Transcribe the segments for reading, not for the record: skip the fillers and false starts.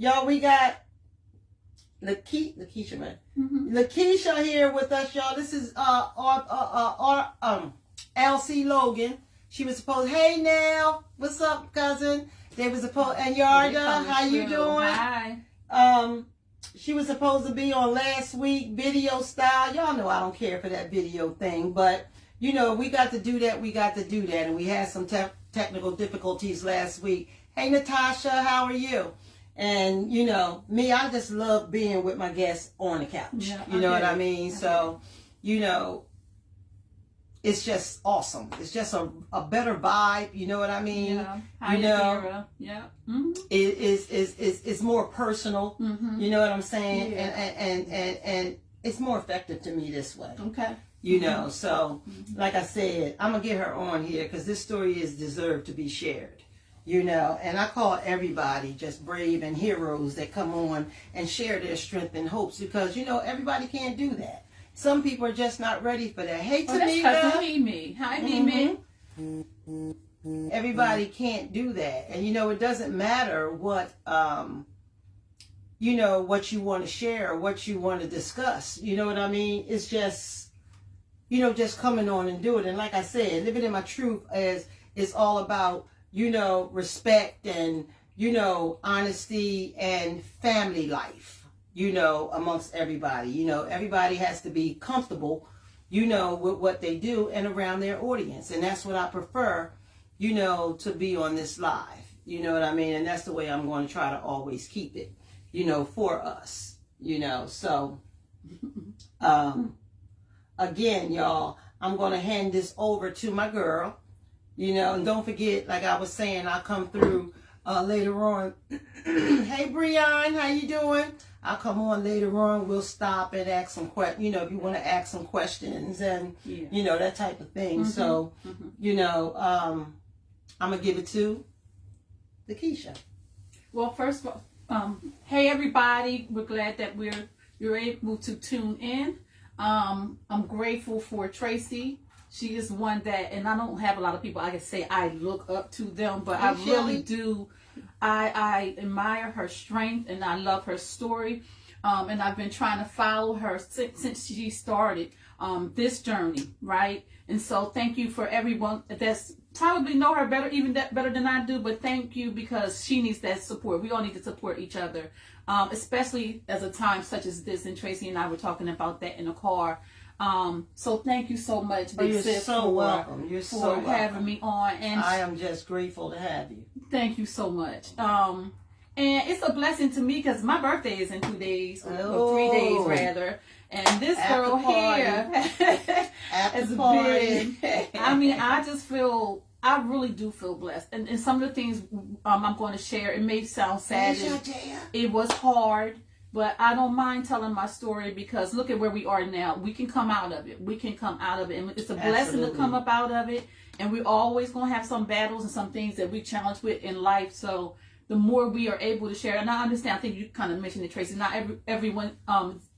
Y'all, we got Lakeisha, man. Lakeisha here with us, y'all. This is LC Logan. She was supposed, hey now, what's up, cousin? They was supposed, and Yarda, how you doing? Hi. She was supposed to be on last week, video style. Y'all know I don't care for that video thing, but you know, we got to do that, and we had some technical difficulties last week. Hey Natasha, how are you? And you know, me, I just love being with my guests on the couch. Yeah, you know what I mean? So, you know, it's just awesome. It's just a better vibe. You know what I mean? Yeah. You know, yeah. It's more personal. You know what I'm saying? Yeah. And it's more effective to me this way. Okay. You know, so like I said, I'm gonna get her on here because this story is deserved to be shared. You know, and I call everybody just brave and heroes that come on and share their strength and hopes because, you know, everybody can't do that. Some people are just not ready for that. Hey, Tamika. That's Mimi. Hi, Mimi. Everybody can't do that. And, you know, it doesn't matter what, you know, what you want to share or what you want to discuss. You know what I mean? It's just, you know, just coming on and do it. And like I said, living in my truth is all about, you know, respect and, you know, honesty and family life, you know, amongst everybody. You know, everybody has to be comfortable, you know, with what they do and around their audience. And that's what I prefer, you know, to be on this live. You know what I mean? And that's the way I'm going to try to always keep it, you know, for us, you know. So, again, y'all, I'm going to hand this over to my girl. You know, and don't forget, like I was saying, I'll come through later on. Hey, Breon, how you doing? I'll come on later on. We'll stop and ask some questions. You know, if you want to ask some questions and, you know, that type of thing. So, you know, I'm going to give it to Lakeisha. Well, first of all, hey, everybody. We're glad that you're able to tune in. I'm grateful for Tracy. She is one that, and I don't have a lot of people I can say I look up to them, but I really do. I admire her strength and I love her story. And I've been trying to follow her since she started this journey, right? And so thank you for everyone that's probably know her better, better than I do, but thank you because she needs that support. We all need to support each other, especially as a time such as this. And Tracy and I were talking about that in the car. So thank you so much, Big You're Sis, so welcome. You're so welcome. having me on. And I am just grateful to have you. Thank you so much. And it's a blessing to me because my birthday is in 2 days, or 3 days rather. And this girl here has been, I mean, I really do feel blessed. And some of the things I'm going to share, it may sound sad. It was hard. But I don't mind telling my story because look at where we are now. We can come out of it. And it's a blessing to come up out of it. And we're always going to have some battles and some things that we challenge with in life. So the more we are able to share, and I understand, I think you kind of mentioned it, Tracy, not everyone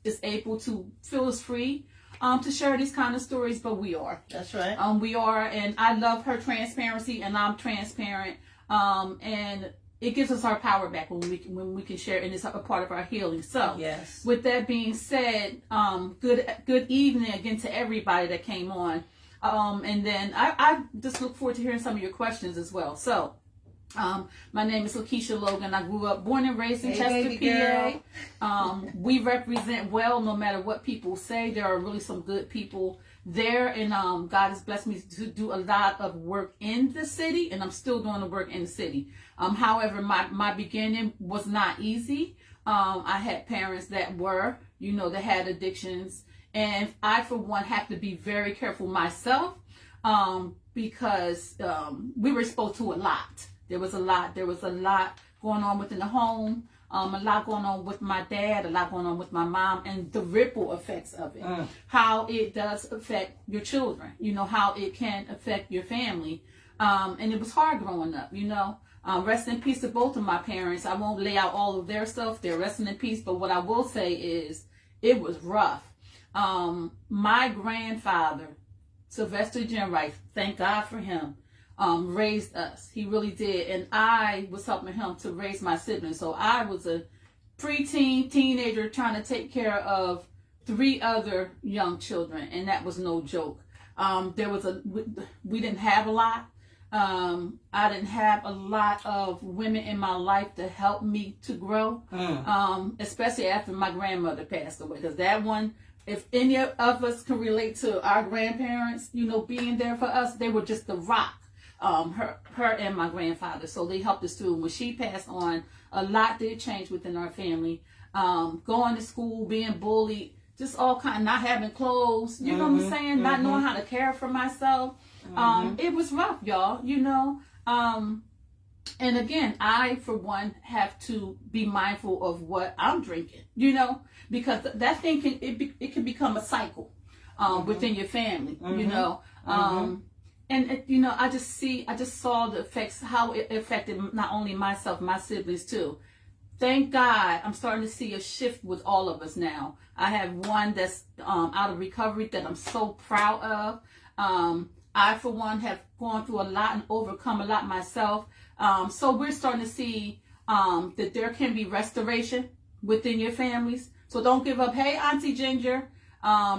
is able to feel as free to share these kind of stories, but we are. That's right. We are, and I love her transparency, and I'm transparent. And it gives us our power back when we can share, and it's a part of our healing. So, yes. With that being said, good evening again to everybody that came on, and then I just look forward to hearing some of your questions as well. So, my name is Lakeisha Logan. I grew up, born and raised in Chester, PA. We represent well, no matter what people say. There are really some good people there, and God has blessed me to do a lot of work in the city, and I'm still doing the work in the city. However, my beginning was not easy. I had parents that were, you know, that had addictions, and I, for one, have to be very careful myself because we were exposed to a lot. There was a lot going on within the home. A lot going on with my dad, a lot going on with my mom, and the ripple effects of it. How it does affect your children, you know, how it can affect your family. And it was hard growing up, you know. Rest in peace to both of my parents. I won't lay out all of their stuff. They're resting in peace. But what I will say is it was rough. My grandfather, Sylvester Jenright, thank God for him. raised us. He really did. And I was helping him to raise my siblings. So I was a preteen, teenager trying to take care of 3 other young children. And that was no joke. We didn't have a lot. I didn't have a lot of women in my life to help me to grow, especially after my grandmother passed away. Because that one, if any of us can relate to our grandparents, you know, being there for us, they were just the rock. Her and my grandfather. So they helped us through. When she passed on, a lot did change within our family. Going to school, being bullied, just all kind, not having clothes, you know what I'm saying? Not knowing how to care for myself. It was rough, y'all, you know. And again, I, for one, have to be mindful of what I'm drinking, you know, because that thing can become a cycle within your family, you know. And you know, I just saw the effects, how it affected not only myself, my siblings too. Thank God, I'm starting to see a shift with all of us now. I have one that's out of recovery that I'm so proud of. I, for one, have gone through a lot and overcome a lot myself. So we're starting to see that there can be restoration within your families. So don't give up. Hey, Auntie Ginger,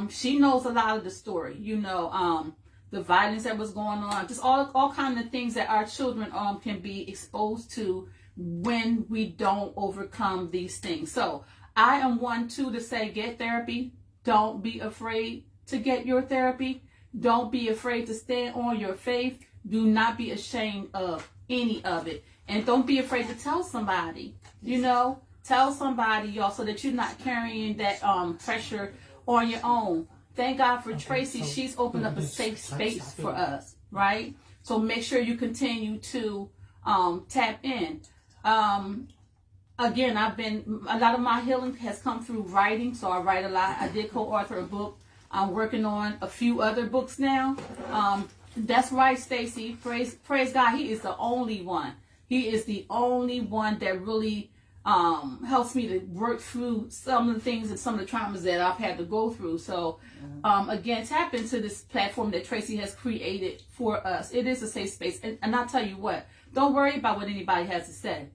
she knows a lot of the story. You know, the violence that was going on, just all kinds of things that our children can be exposed to when we don't overcome these things. So I am one too to say, get therapy. Don't be afraid to get your therapy. Don't be afraid to stand on your faith. Do not be ashamed of any of it. And don't be afraid to tell somebody, you know, tell somebody, y'all, so that you're not carrying that pressure on your own. Thank God for Tracy. She's opened up a safe space for us, right? So make sure you continue to tap in. Again, a lot of my healing has come through writing, so I write a lot. I did co-author a book. I'm working on a few other books now. That's right, Stacy. Praise God. He is the only one. He is the only one that really helps me to work through some of the things and some of the traumas that I've had to go through. So, again, tap into this platform that Tracy has created for us. It is a safe space. And I'll tell you what, don't worry about what anybody has to say.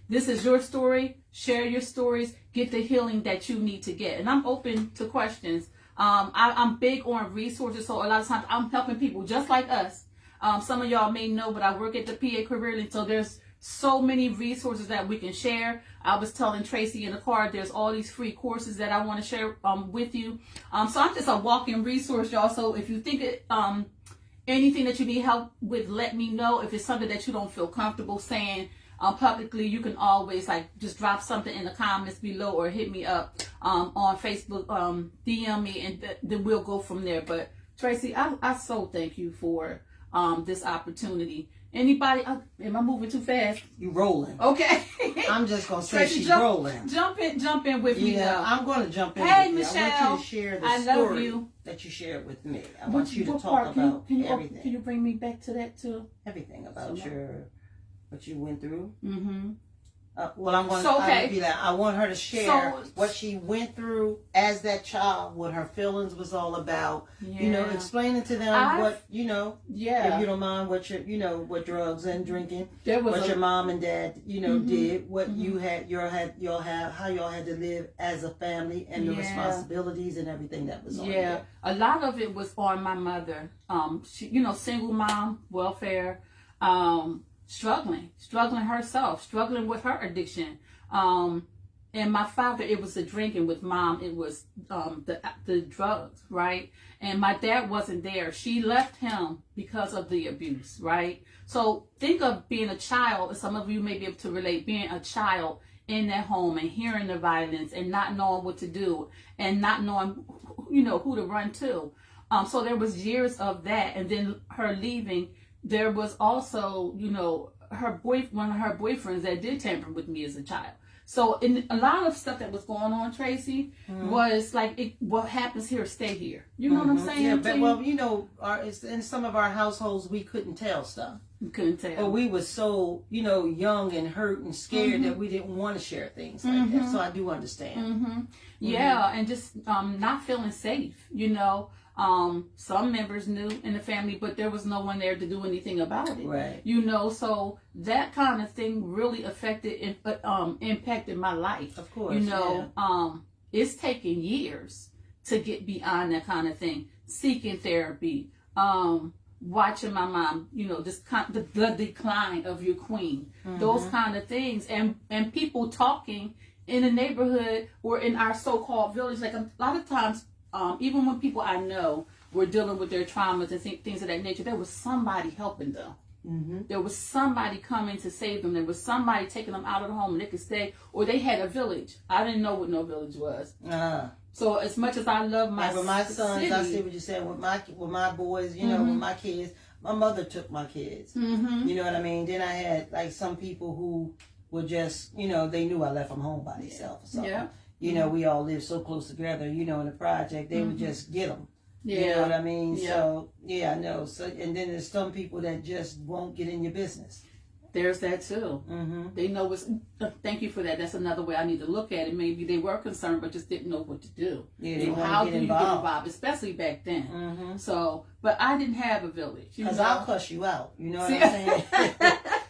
This is your story. Share your stories. Get the healing that you need to get. And I'm open to questions. I'm big on resources. So a lot of times I'm helping people just like us. Some of y'all may know, but I work at the PA Career Link. So there's so many resources that we can share. I was telling Tracy in the car, there's all these free courses that I want to share with you. So I'm just a walking resource, y'all. So if you think anything that you need help with, let me know. If it's something that you don't feel comfortable saying publicly, you can always just drop something in the comments below or hit me up on Facebook, DM me, and then we'll go from there. But Tracy, I so thank you for this opportunity. Anybody? Am I moving too fast? You rolling? Okay. I'm just gonna say Tracy, she's rolling. Jump in with me. Yeah, I'm gonna jump in. Hey, with you. Michelle. I want you to share the story that you shared with me. I want you to talk about everything. Can you bring me back to that too? Everything about what you went through. Mm-hmm. Well, I'm going to be that. I want her to share what she went through as that child, what her feelings was all about. Yeah. You know, explaining to them what, you know, yeah. if you don't mind, what what drugs and drinking, what your mom and dad, did, what you had, how y'all had to live as a family, and the responsibilities and everything that was on you. Yeah, a lot of it was on my mother. She, single mom, welfare. Struggling herself, struggling with her addiction. And my father, it was the drinking. With mom, it was the drugs, right? And my dad wasn't there. She left him because of the abuse, right? So think of being a child, and some of you may be able to relate, being a child in that home and hearing the violence and not knowing what to do and not knowing, who to run to. So there was years of that, and then her leaving. There was also, one of her boyfriends that did tamper with me as a child. So in a lot of stuff that was going on, Tracy, was like, what happens here, stay here. You know what I'm saying? Yeah, but in some of our households, we couldn't tell stuff. You couldn't tell. Or we were so, young and hurt and scared that we didn't want to share things like that. So I do understand. Yeah, and just not feeling safe, Some members knew in the family, but there was no one there to do anything about it. Right. You know, so that kind of thing really affected and impacted my life. Of course. You know, it's taken years to get beyond that kind of thing. Seeking therapy, watching my mom, you know, just the decline of your queen, those kind of things, and people talking in the neighborhood or in our so-called village. Like a lot of times, even when people I know were dealing with their traumas and things of that nature, there was somebody helping them. There was somebody coming to save them. There was somebody taking them out of the home and they could stay, or they had a village. I didn't know what no village was. So as much as I love my with my sons, city, I see what you're saying. With my boys, you know, with my kids, my mother took my kids. You know what I mean? Then I had like some people who were just, you know, they knew I left them home by themselves or something. Yeah. You know, we all lived so close together. You know, in the project, they would just get them. You know what I mean? Yeah. So yeah, I know. So and then there's some people that just won't get in your business. There's that too. They know it's. Thank you for that. That's another way I need to look at it. Maybe they were concerned, but just didn't know what to do. Yeah, they so want how to do get you get involved. involved, especially back then? So, but I didn't have a village. Because I'll cuss you out. You know what I'm saying?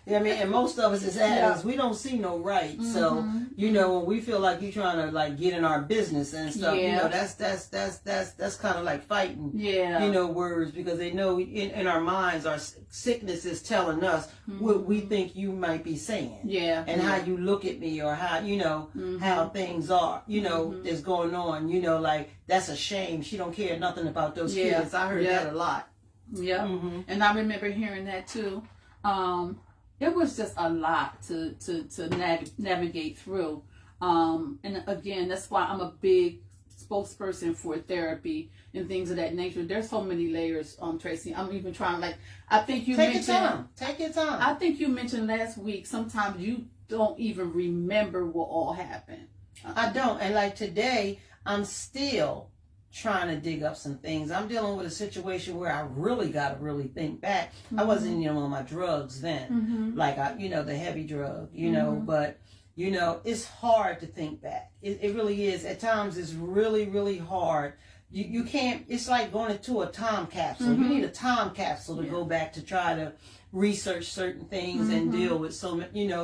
I mean, and most of us as adults, we don't see no right. So, you know, when we feel like you're trying to like get in our business and stuff, you know, that's kind of like fighting, you know, words, because they know in our minds, our sickness is telling us what we think you might be saying. And how you look at me, or how, you know, how things are, you know, is going on, you know, like that's a shame. She don't care nothing about those kids. I heard that a lot. And I remember hearing that too. It was just a lot to navigate through. And again, that's why I'm a big spokesperson for therapy and things of that nature. There's so many layers, Tracy. I'm even trying, like, I think you mentioned... Take your time. I think you mentioned last week, sometimes you don't even remember what all happened. I don't. And like today, I'm still trying to dig up some things. I'm dealing with a situation where I really got to really think back. I wasn't, you know, on my drugs then, like you know, the heavy drug, you know, but you know, it's hard to think back. It really is. At times, it's really, really hard. You can't. It's like going into a time capsule. You need a time capsule to go back to try to research certain things and deal with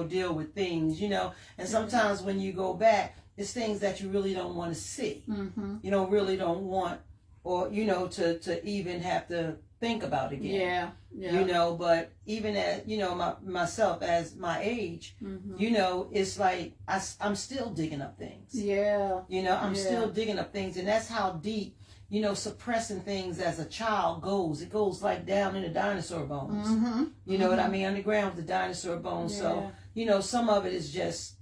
deal with things, you know. And sometimes when you go back, it's things that you really don't want to see. You don't want, or, you know, to even have to think about again. You know, but even as, you know, myself as my age, you know, it's like I'm still digging up things. You know, I'm still digging up things. And that's how deep, you know, suppressing things as a child goes. It goes like down in the dinosaur bones. You know what I mean? Underground with the dinosaur bones. So, you know, some of it is just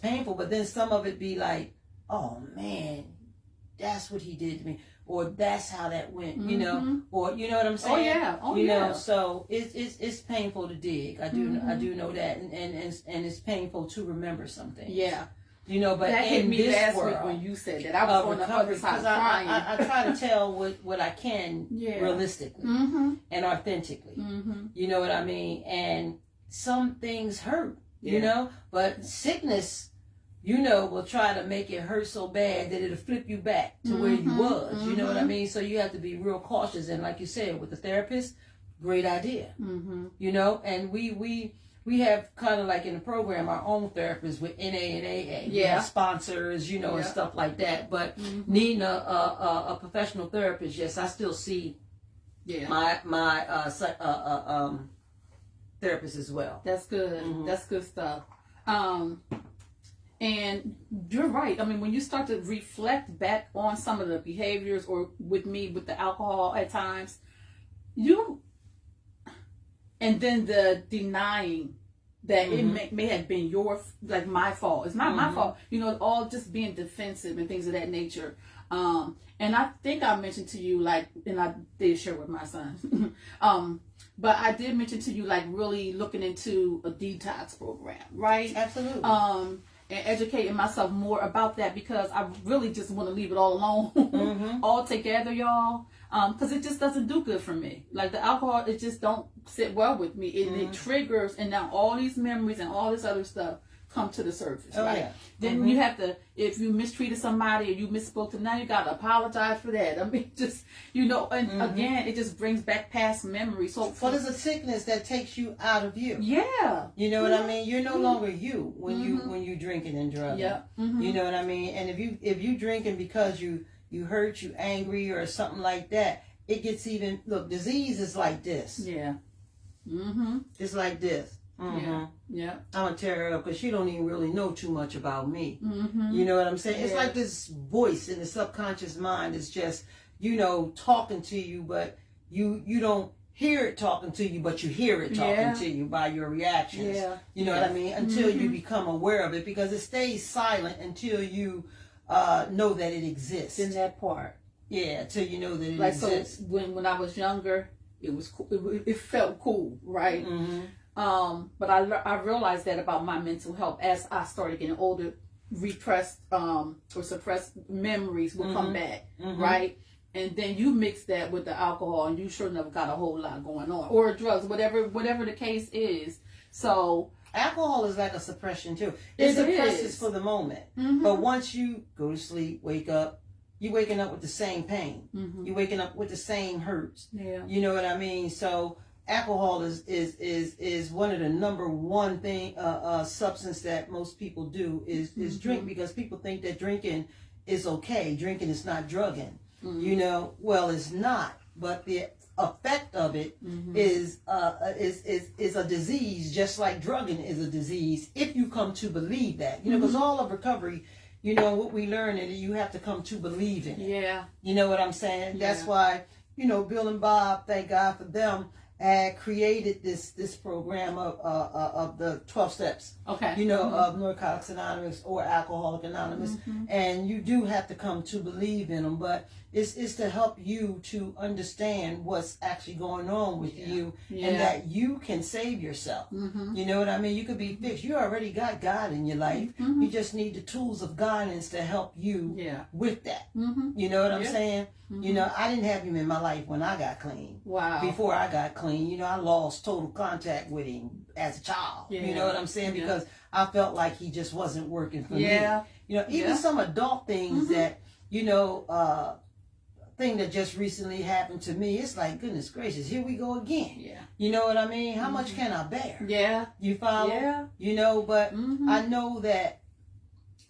painful, but then some of it be like, oh man, that's what he did to me, or that's how that went, you know, or you know what I'm saying? You know, so it's painful to dig. I do know that, and it's painful to remember something. You know, but that hit me last week when you said that. I was on the other side crying. I try to tell what I can realistically and authentically. You know what I mean? And some things hurt. You know, but sickness, you know, will try to make it hurt so bad that it'll flip you back to where you was. You know what I mean? So you have to be real cautious. And like you said, with the therapist, great idea. You know, and we have kind of like in the program our own therapists with NA and AA. We have sponsors, you know, and stuff like that. But needing a professional therapist, yes, I still see my therapist as well. That's good. That's good stuff. And you're right. I mean, when you start to reflect back on some of the behaviors, or with me with the alcohol at times, and then the denying that it may have been my fault. It's not my fault. You know, all just being defensive and things of that nature. And I think I mentioned to you, like, and I did share with my son, but I did mention to you, like, really looking into a detox program, right? Absolutely. And educating myself more about that, because I really just want to leave it all alone, all together, y'all. Because it just doesn't do good for me. Like the alcohol, it just don't sit well with me. It triggers, and now all these memories and all this other stuff come to the surface, Oh, right? yeah. Then you have to, if you mistreated somebody or you misspoke to them, now you got to apologize for that. I mean, just, and again, it just brings back past memories. So, Well, there's a sickness that takes you out of you. yeah. You know what I mean? You're no longer you when you drinking and drugging. Yeah. You know what I mean? And if you drinking because you hurt, you angry or something like that, it gets even. Look, disease is like this. Yeah. It's like this. Yeah. I'm gonna tear her up because she don't even really know too much about me. You know what I'm saying? It's like this voice in the subconscious mind is just talking to you, but you don't hear it talking to you, but you hear it talking to you by your reactions. You know what I mean? Until you become aware of it, because it stays silent until you know that it exists. In that part. Yeah, until you know that it like exists. So when I was younger, it was cool. It felt cool, right? But I realized that about my mental health as I started getting older. Repressed or suppressed memories will come back, right? And then you mix that with the alcohol, and you sure enough got a whole lot going on, or drugs, whatever the case is. So alcohol is like a suppression too. It suppresses for the moment, but once you go to sleep, wake up, you're waking up with the same pain. You're waking up with the same hurts. Yeah. You know what I mean? So alcohol is one of the number one thing substance that most people do is drink, because people think that drinking is okay. Drinking is not drugging. Well, it's not, but the effect of it is a disease, just like drugging is a disease, if you come to believe that. Because all of recovery, what we learn is you have to come to believe in it. Yeah. You know what I'm saying? That's why, Bill and Bob, thank God for them, had created this program of the 12 steps. Okay. Of Narcotics Anonymous or Alcoholic Anonymous. And you do have to come to believe in them, but it's to help you to understand what's actually going on with you, and that you can save yourself. You know what I mean? You could be fixed. You already got God in your life. You just need the tools of guidance to help you with that. You know what I'm saying? I didn't have him in my life when I got clean. Wow. Before I got clean, I lost total contact with him as a child. You know what I'm saying? Because I felt like he just wasn't working for me. Even some adult things that, thing that just recently happened to me, it's like, goodness gracious, here we go again. You know what I mean? How much can I bear? You follow? But I know that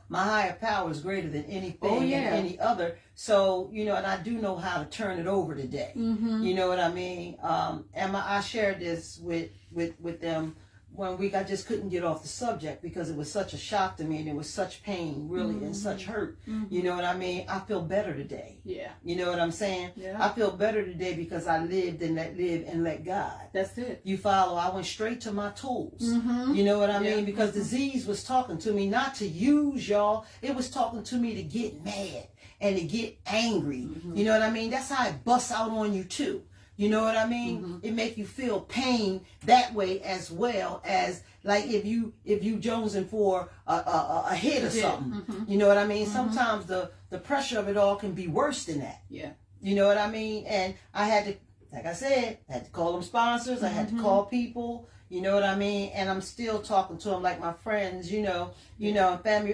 my higher power is greater than anything and any other. So, and I do know how to turn it over today. You know what I mean? And I shared this with them one week. I just couldn't get off the subject because it was such a shock to me, and it was such pain, really, and such hurt. You know what I mean? I feel better today. You know what I'm saying? I feel better today because I lived and let God. That's it. You follow? I went straight to my tools. You know what I mean? Because disease was talking to me not to use y'all. It was talking to me to get mad and to get angry. You know what I mean? That's how it busts out on you too. You know what I mean? It make you feel pain that way, as well as like if you jonesing for a hit or something. You know what I mean? Sometimes the pressure of it all can be worse than that. You know what I mean? And I had to, like I said, I had to call them sponsors. I had to call people. You know what I mean? And I'm still talking to them like my friends. Family.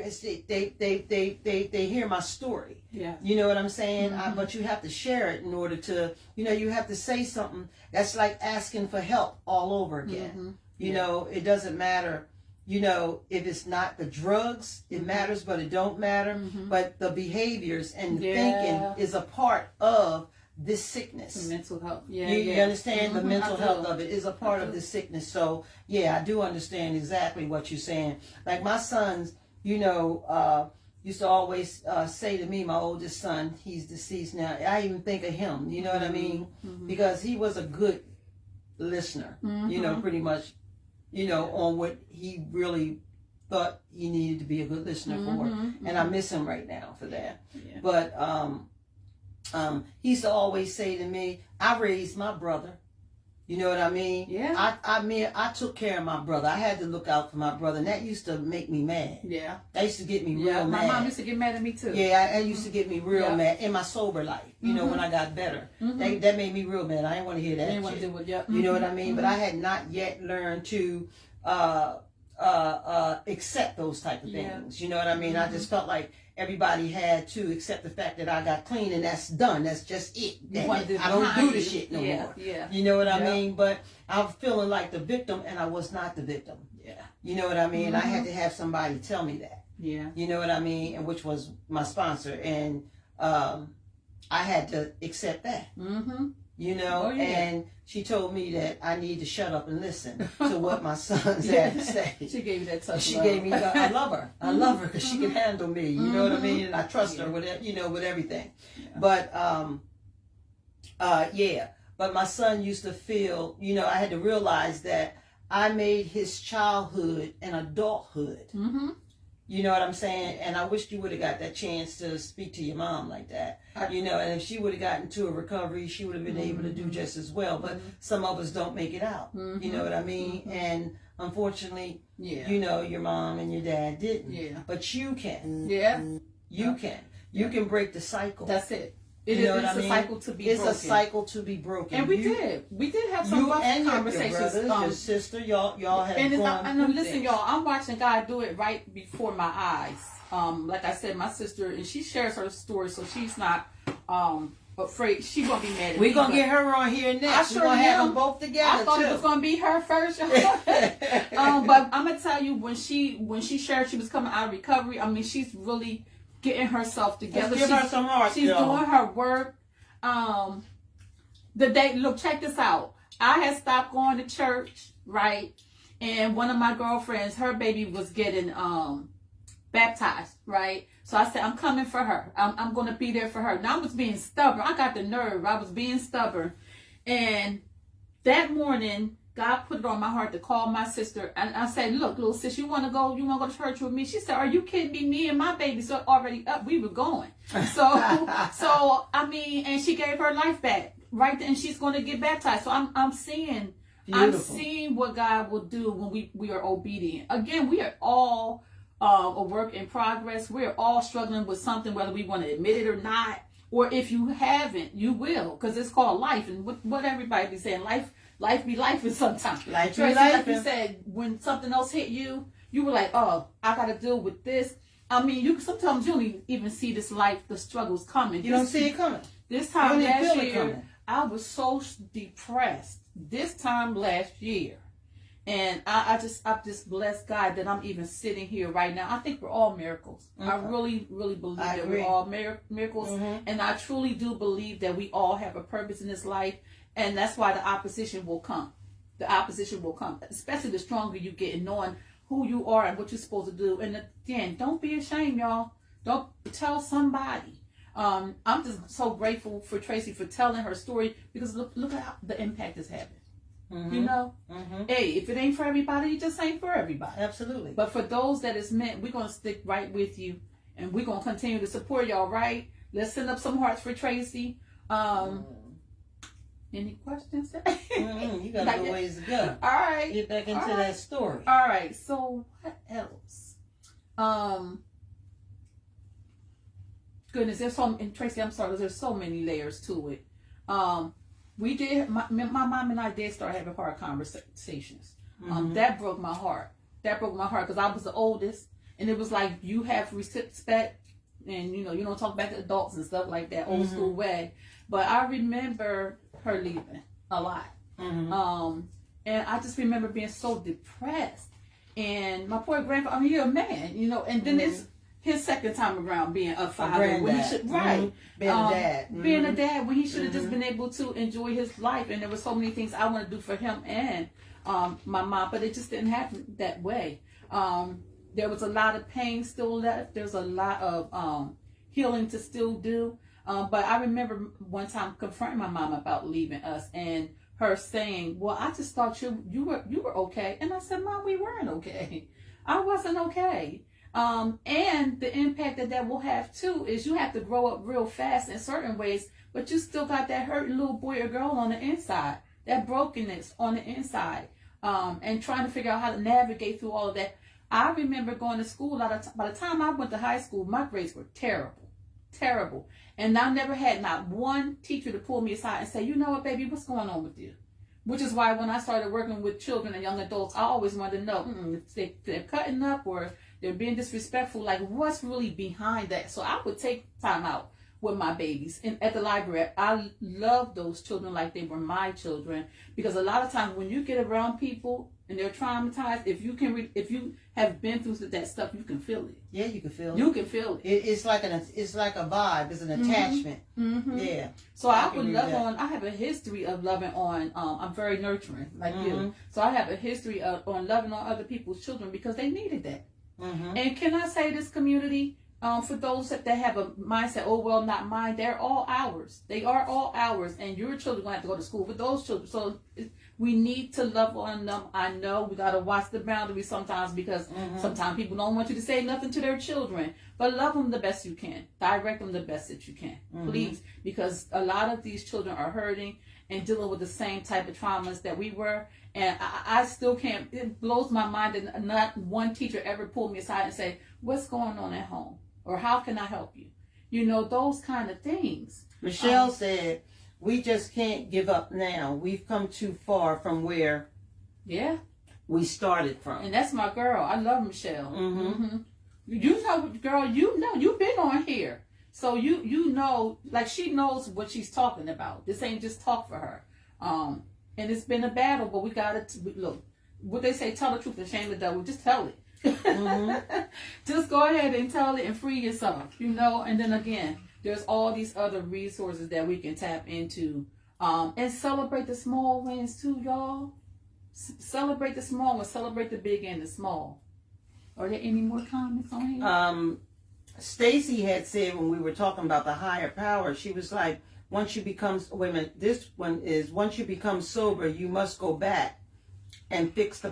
They hear my story. You know what I'm saying? But you have to share it in order to, you have to say something. That's like asking for help all over again. It doesn't matter. If it's not the drugs, it matters, but it don't matter. But the behaviors and the thinking is a part of this sickness. The mental health. You understand? The mental health of it is a part of this sickness. So, I do understand exactly what you're saying. Like my sons, used to always say to me, my oldest son, he's deceased now. I even think of him, you know what I mean? Because he was a good listener, pretty much, on what he really thought he needed to be a good listener for. And I miss him right now for that. But, he used to always say to me, I raised my brother. You know what I mean? I took care of my brother. I had to look out for my brother, and that used to make me mad. That used to get me real mad. My mom used to get mad at me too. That used to get me real mad in my sober life. When I got better, that made me real mad. I didn't want to hear that. I didn't want to do it. You know what I mean? But I had not yet learned to accept those type of Yeah. things. You know what I mean? I just felt like everybody had to accept the fact that I got clean and that's done. That's just it. I don't do the shit no more. Yeah. You know what I mean? But I'm feeling like the victim, and I was not the victim. Yeah. You know what I mean? I had to have somebody tell me that. Yeah. You know what I mean? And which was my sponsor, and I had to accept that. Mm-hmm. You know, Oh, yeah. and she told me that I need to shut up and listen to what my sons had to say. She gave you that touch. She love. gave me the, I love her. I love her because she can handle me. You know what I Mhm. mean? And I trust her Yeah. with with everything. Yeah. But yeah. But my son used to feel, I had to realize that I made his childhood an adulthood. Mm-hmm. You know what I'm saying? And I wished you would have got that chance to speak to your mom like that. And if she would have gotten to a recovery, she would have been able to do just as well. But some of us don't make it out. You know what I mean? And unfortunately, Yeah. your mom and your dad didn't. Yeah. But you can. Yeah. You can. You can break the cycle. That's it. You know what I It's a mean? cycle to be It's broken. a cycle to be broken. And we did have some You rough and your conversations. brothers, your sister, y'all have And gone listen, through things. y'all, I'm watching God do it right before my eyes. Like I said, my sister, and she shares her story, so she's not afraid. She won't be mad at me. We're going to get her on here next. sure We're going to have am. them both together, I thought too. it was going to be her first. But I'm going to tell you, when she shared she was coming out of recovery, I mean, she's really getting herself together. Let's give her some heart, She's y'all. doing her work. Look, check this out. I had stopped going to church, right? And one of my girlfriends, her baby was getting baptized, right? So I said, I'm coming for her. I'm going to be there for her. Now I was being stubborn. I got the nerve. I was being stubborn. And that morning, God put it on my heart to call my sister. And I said, look, little sis, you want to go to church with me? She said, are you kidding me? Me and my babies are already up. We were going. So I mean, and she gave her life back, right? And she's going to get baptized. So I'm seeing, Beautiful. I'm seeing what God will do when we are obedient. Again, we are all a work in progress. We're all struggling with something, whether we want to admit it or not. Or if you haven't, you will, because it's called life. And what everybody be saying, life be life sometimes. Life be Tracy, life. like you said, when something else hit you, you were like, oh, I got to deal with this. I mean, sometimes you don't even see this life, the struggles coming. You don't see it coming. This time You don't even last feel it year, coming. I was so depressed. This time last year. And I just bless God that I'm even sitting here right now. I think we're all miracles. Okay. I really, really believe I that agree. we're all miracles. Mhm. And I truly do believe that we all have a purpose in this life. And that's why the opposition will come. The opposition will come. Especially the stronger you get in knowing who you are and what you're supposed to do. And again, don't be ashamed, y'all. Don't tell somebody. I'm just so grateful for Tracy for telling her story, because look at how the impact it's having. Mhm. You know? Mhm. Hey, if it ain't for everybody, it just ain't for everybody. Absolutely. But for those that it's meant, we're going to stick right with you. And we're going to continue to support y'all, right? Let's send up some hearts for Tracy. Any questions? You got a Not little yet. ways to go. All right. Get back into All right. that story. All right. So what else? Goodness, there's so, and Tracy, I'm sorry, there's so many layers to it. We did, my mom and I did start having hard conversations. That broke my heart. That broke my heart because I was the oldest, and it was like, you have respect, and you don't talk back to adults and stuff like that, old school way. But I remember her leaving a lot. And I just remember being so depressed. And my poor grandfather, I mean, you're a man, and then it's his second time around being a father. When he should, right. Being a dad. Being a dad when he should have just been able to enjoy his life. And there were so many things I want to do for him and my mom, but it just didn't happen that way. There was a lot of pain still left. There's a lot of healing to still do. But I remember one time confronting my mom about leaving us and her saying, well, I just thought you were okay. And I said, Mom, we weren't okay. I wasn't okay. And the impact that will have too is you have to grow up real fast in certain ways, but you still got that hurting little boy or girl on the inside, that brokenness on the inside, and trying to figure out how to navigate through all of that. I remember going to school. By the time I went to high school, my grades were terrible. And I never had not one teacher to pull me aside and say, you know what, baby, what's going on with you? Which is why when I started working with children and young adults, I always wanted to know if they're cutting up or they're being disrespectful, like what's really behind that. So I would take time out with my babies and at the library. I love those children like they were my children, because a lot of times when you get around people and they're traumatized, if you have been through that stuff, you can feel it. Yeah, you can feel it. You can feel it. It's like a vibe. It's an attachment. Mm-hmm. Yeah. So I would love on. I have a history of loving on. I'm very nurturing, like you. So I have a history on loving on other people's children because they needed that. And can I say this, community? For those that have a mindset, oh well, not mine. They're all ours. They are all ours, and your children going to have to go to school with those children. So we need to love on them. I know we got to watch the boundaries sometimes, because sometimes people don't want you to say nothing to their children. But love them the best you can. Direct them the best that you can, please, because a lot of these children are hurting and dealing with the same type of traumas that we were. And I still can't. It blows my mind that not one teacher ever pulled me aside and say, "What's going on at home?" Or how can I help you? You know, those kind of things. Michelle said, we just can't give up now. We've come too far from where we started from. And that's my girl. I love Michelle. You know, girl, you know, you've been on here. So you know, like she knows what she's talking about. This ain't just talk for her. And it's been a battle, but we got to, look, what they say, tell the truth and shame the devil. Just tell it. Just go ahead and tell it and free yourself, you know. And then again, there's all these other resources that we can tap into, and celebrate the small wins too, y'all. Celebrate the small ones, celebrate the big and the small. Are there any more comments on here? Stacy had said when we were talking about the higher power, she was like, once you become, wait a minute, this one is, once you become sober, you must go back and fix the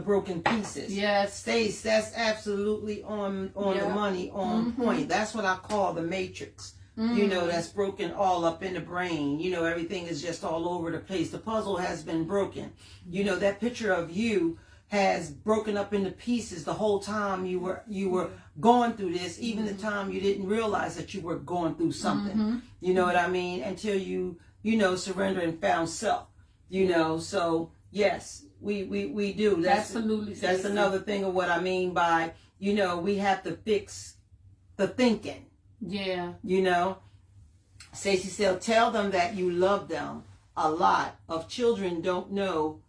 broken pieces. Yes. Stace, that's absolutely on the money, on point. That's what I call the matrix. You know, that's broken all up in the brain. You know, everything is just all over the place. The puzzle has been broken. You know, that picture of you has broken up into pieces the whole time you were going through this, even the time you didn't realize that you were going through something. You know what I mean? Until you know, surrender and found self. You know, so yes, we do. That's, absolutely. That's another thing of what I mean by, you know, we have to fix the thinking. Yeah. You know, Stacey said, tell them that you love them. A lot of children don't know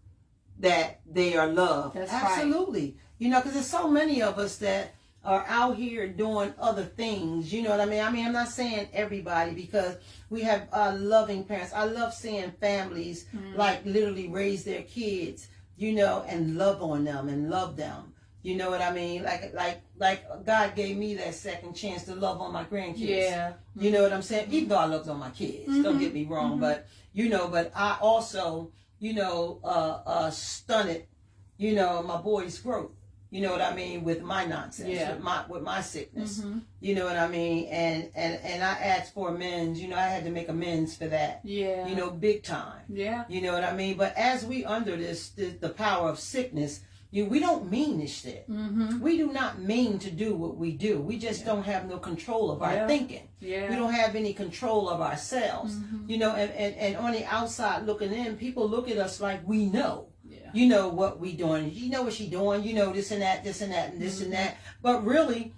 that they are loved. That's absolutely. Right. You know, because there's so many of us that are out here doing other things. You know what I mean? I mean, I'm not saying everybody, because we have loving parents. I love seeing families like literally raise their kids, you know, and love on them and love them. You know what I mean? Like God gave me that second chance to love on my grandkids. Yeah. You know what I'm saying? Even though I loved on my kids, don't get me wrong, but you know, but I also, you know, stunted, you know, my boy's growth. You know what I mean? With my nonsense, with my sickness. You know what I mean? And I asked for amends. You know, I had to make amends for that. Yeah. You know, big time. Yeah. You know what I mean? But as we under the power of sickness, we don't mean this shit. We do not mean to do what we do. We just don't have no control of our thinking. Yeah. We don't have any control of ourselves. You know, and on the outside looking in, people look at us like we know. You know what we doing. You know what she doing. You know this and that, this and that, and this and that. But really,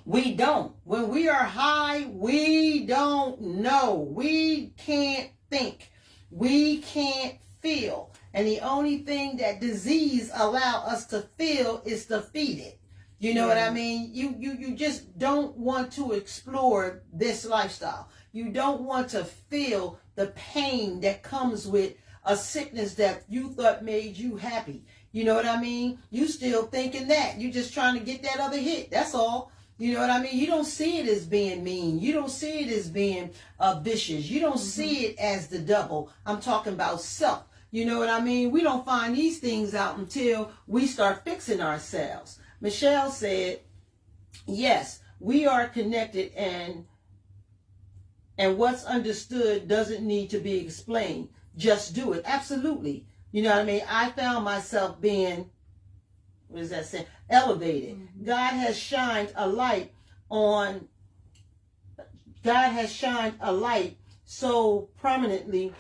we don't. When we are high, we don't know. We can't think. We can't feel. And the only thing that disease allow us to feel is to feed it. You know what I mean? You just don't want to explore this lifestyle. You don't want to feel the pain that comes with a sickness that you thought made you happy. You know what I mean? You still thinking that. You just trying to get that other hit. That's all. You know what I mean? You don't see it as being mean. You don't see it as being vicious. You don't see it as the devil. I'm talking about self. You know what I mean? We don't find these things out until we start fixing ourselves. Michelle said, yes, we are connected, and what's understood doesn't need to be explained. Just do it. Absolutely. You know what I mean? I found myself being, what does that say? Elevated. God has shined a light so prominently.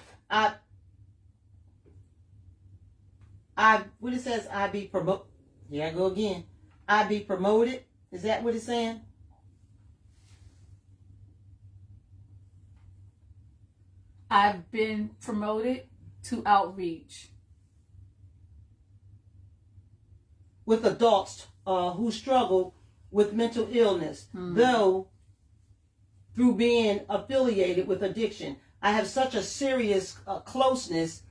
what it says, I be promoted. Here I go again. I be promoted. Is that what it's saying? I've been promoted to outreach with adults who struggle with mental illness, though through being affiliated with addiction. I have such a serious closeness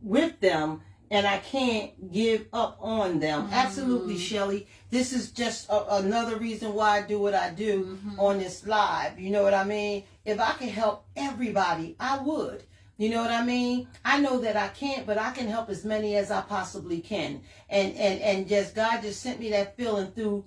with them, and I can't give up on them. Absolutely, Shelly. This is just another reason why I do what I do on this live. You know what I mean? If I could help everybody, I would. You know what I mean? I know that I can't, but I can help as many as I possibly can. And just God just sent me that feeling through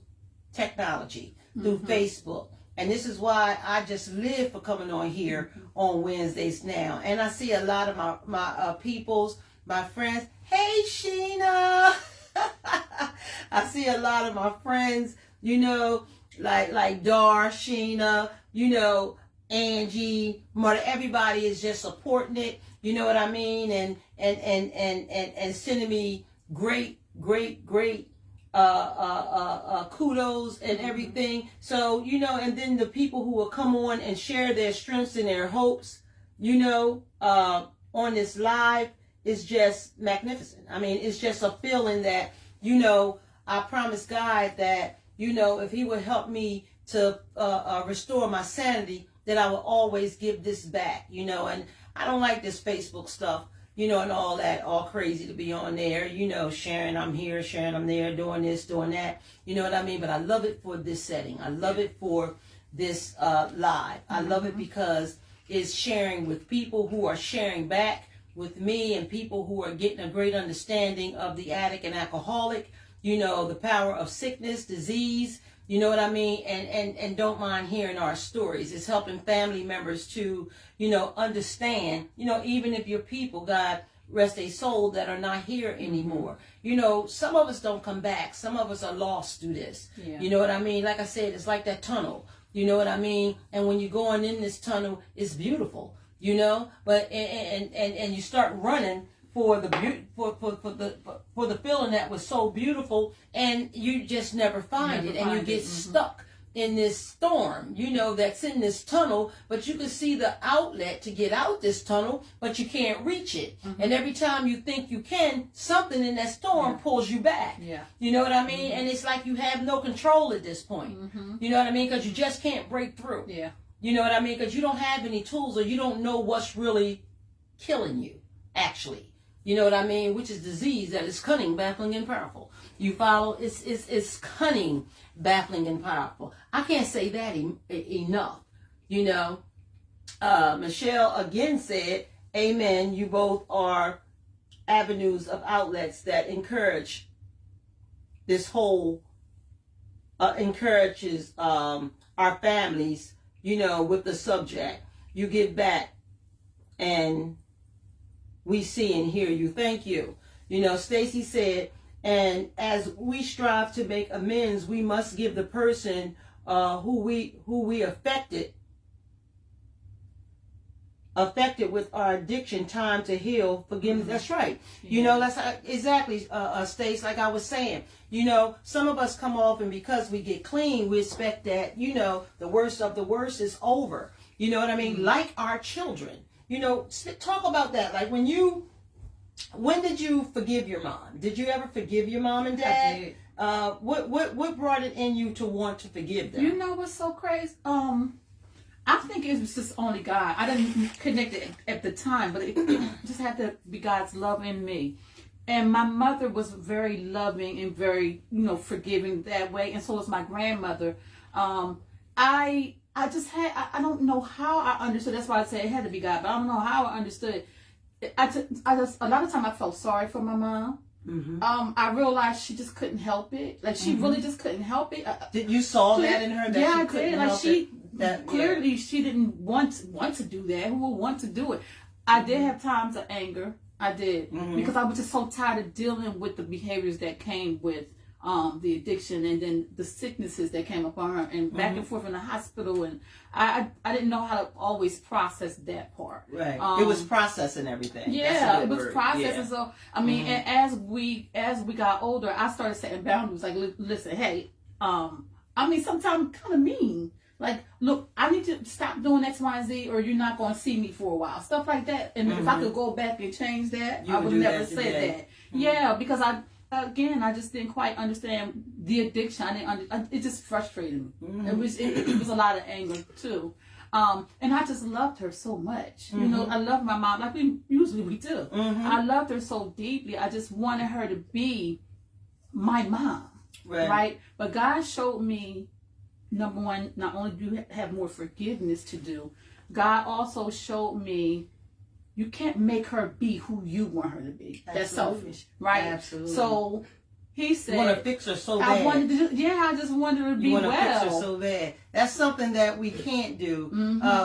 technology, through Facebook. And this is why I just live for coming on here on Wednesdays now. And I see a lot of my peoples, my friends. Hey, Sheena. I see a lot of my friends, you know, like Dar, Sheena, you know, Angie, Marta. Everybody is just supporting it. You know what I mean? And sending me great kudos and everything. So, you know, and then the people who will come on and share their strengths and their hopes, you know, on this live is just magnificent. I mean, it's just a feeling that, you know, I promised God that, you know, if he would help me to restore my sanity, that I will always give this back, you know. And I don't like this Facebook stuff, you know, and all that, all crazy to be on there, you know, sharing I'm here, sharing I'm there, doing this, doing that, you know what I mean? But I love it for this setting. I love it for this live. I love it because it's sharing with people who are sharing back with me, and people who are getting a great understanding of the addict and alcoholic, you know, the power of sickness, disease, you know what I mean? And don't mind hearing our stories. It's helping family members to, you know, understand, you know, even if your people, God rest their soul, that are not here anymore. You know, some of us don't come back. Some of us are lost through this. Yeah. You know what I mean? Like I said, it's like that tunnel. You know what I mean? And when you're going in this tunnel, it's beautiful, you know? But and you start running for the feeling that was so beautiful, and you just never find it, and you get stuck in this storm, you know, that's in this tunnel. But you can see the outlet to get out this tunnel, but you can't reach it. And every time you think you can, something in that storm pulls you back. You know what I mean? And it's like you have no control at this point. You know what I mean? Because you just can't break through. You know what I mean? Because you don't have any tools, or you don't know what's really killing you, actually. You know what I mean? Which is disease that is cunning, baffling, and powerful. You follow? It's cunning, baffling, and powerful. I can't say that enough. You know, Michelle again said, amen, you both are avenues of outlets that encourage this whole, encourages our families, you know, with the subject. You give back, and we see and hear you. Thank you. You know, Stacy said, and as we strive to make amends, we must give the person who we affected with our addiction time to heal, forgiveness. That's right. You know, that's exactly, Stace, like I was saying. You know, some of us come off, and because we get clean, we expect that, you know, the worst of the worst is over. You know what I mean? Like our children. You know, talk about that. Like when did you forgive your mom? Did you ever forgive your mom and dad? I did. What brought it in you to want to forgive them? You know what's so crazy? I think it was just only God. I didn't connect it at the time, but it just had to be God's love in me. And my mother was very loving and very, you know, forgiving that way, and so was my grandmother. I just had, I don't know how I understood. That's why I said it had to be God, but I don't know how I understood it. I just, a lot of time I felt sorry for my mom. I realized she just couldn't help it. Like she really just couldn't help it. Did you saw that in her? That yeah, she I couldn't did. Like help she it? clearly she didn't want to do that. Who would want to do it? I did have times of anger. I did because I was just so tired of dealing with the behaviors that came with the addiction and then the sicknesses that came upon her and back and forth in the hospital, and I didn't know how to always process that part. Right. It was processing everything. Yeah, it was word. processing. Yeah. So I mean, and as we got older, I started setting boundaries. Like, listen, hey, I mean, sometimes kind of mean. Like, look, I need to stop doing X, Y, and Z, or you're not going to see me for a while. Stuff like that. And if I could go back and change that, I would never say that. Yeah, because I just didn't quite understand the addiction. It just frustrated me. It was a lot of anger too. And I just loved her so much. You know, I love my mom like we usually do. I loved her so deeply. I just wanted her to be my mom. Right? But God showed me, number one, not only do you have more forgiveness to do, God also showed me you can't make her be who you want her to be. Absolutely. That's selfish, right? Absolutely. So he said, you want to fix her so bad. I just wanted her to be well. You want to fix her so bad. That's something that we can't do.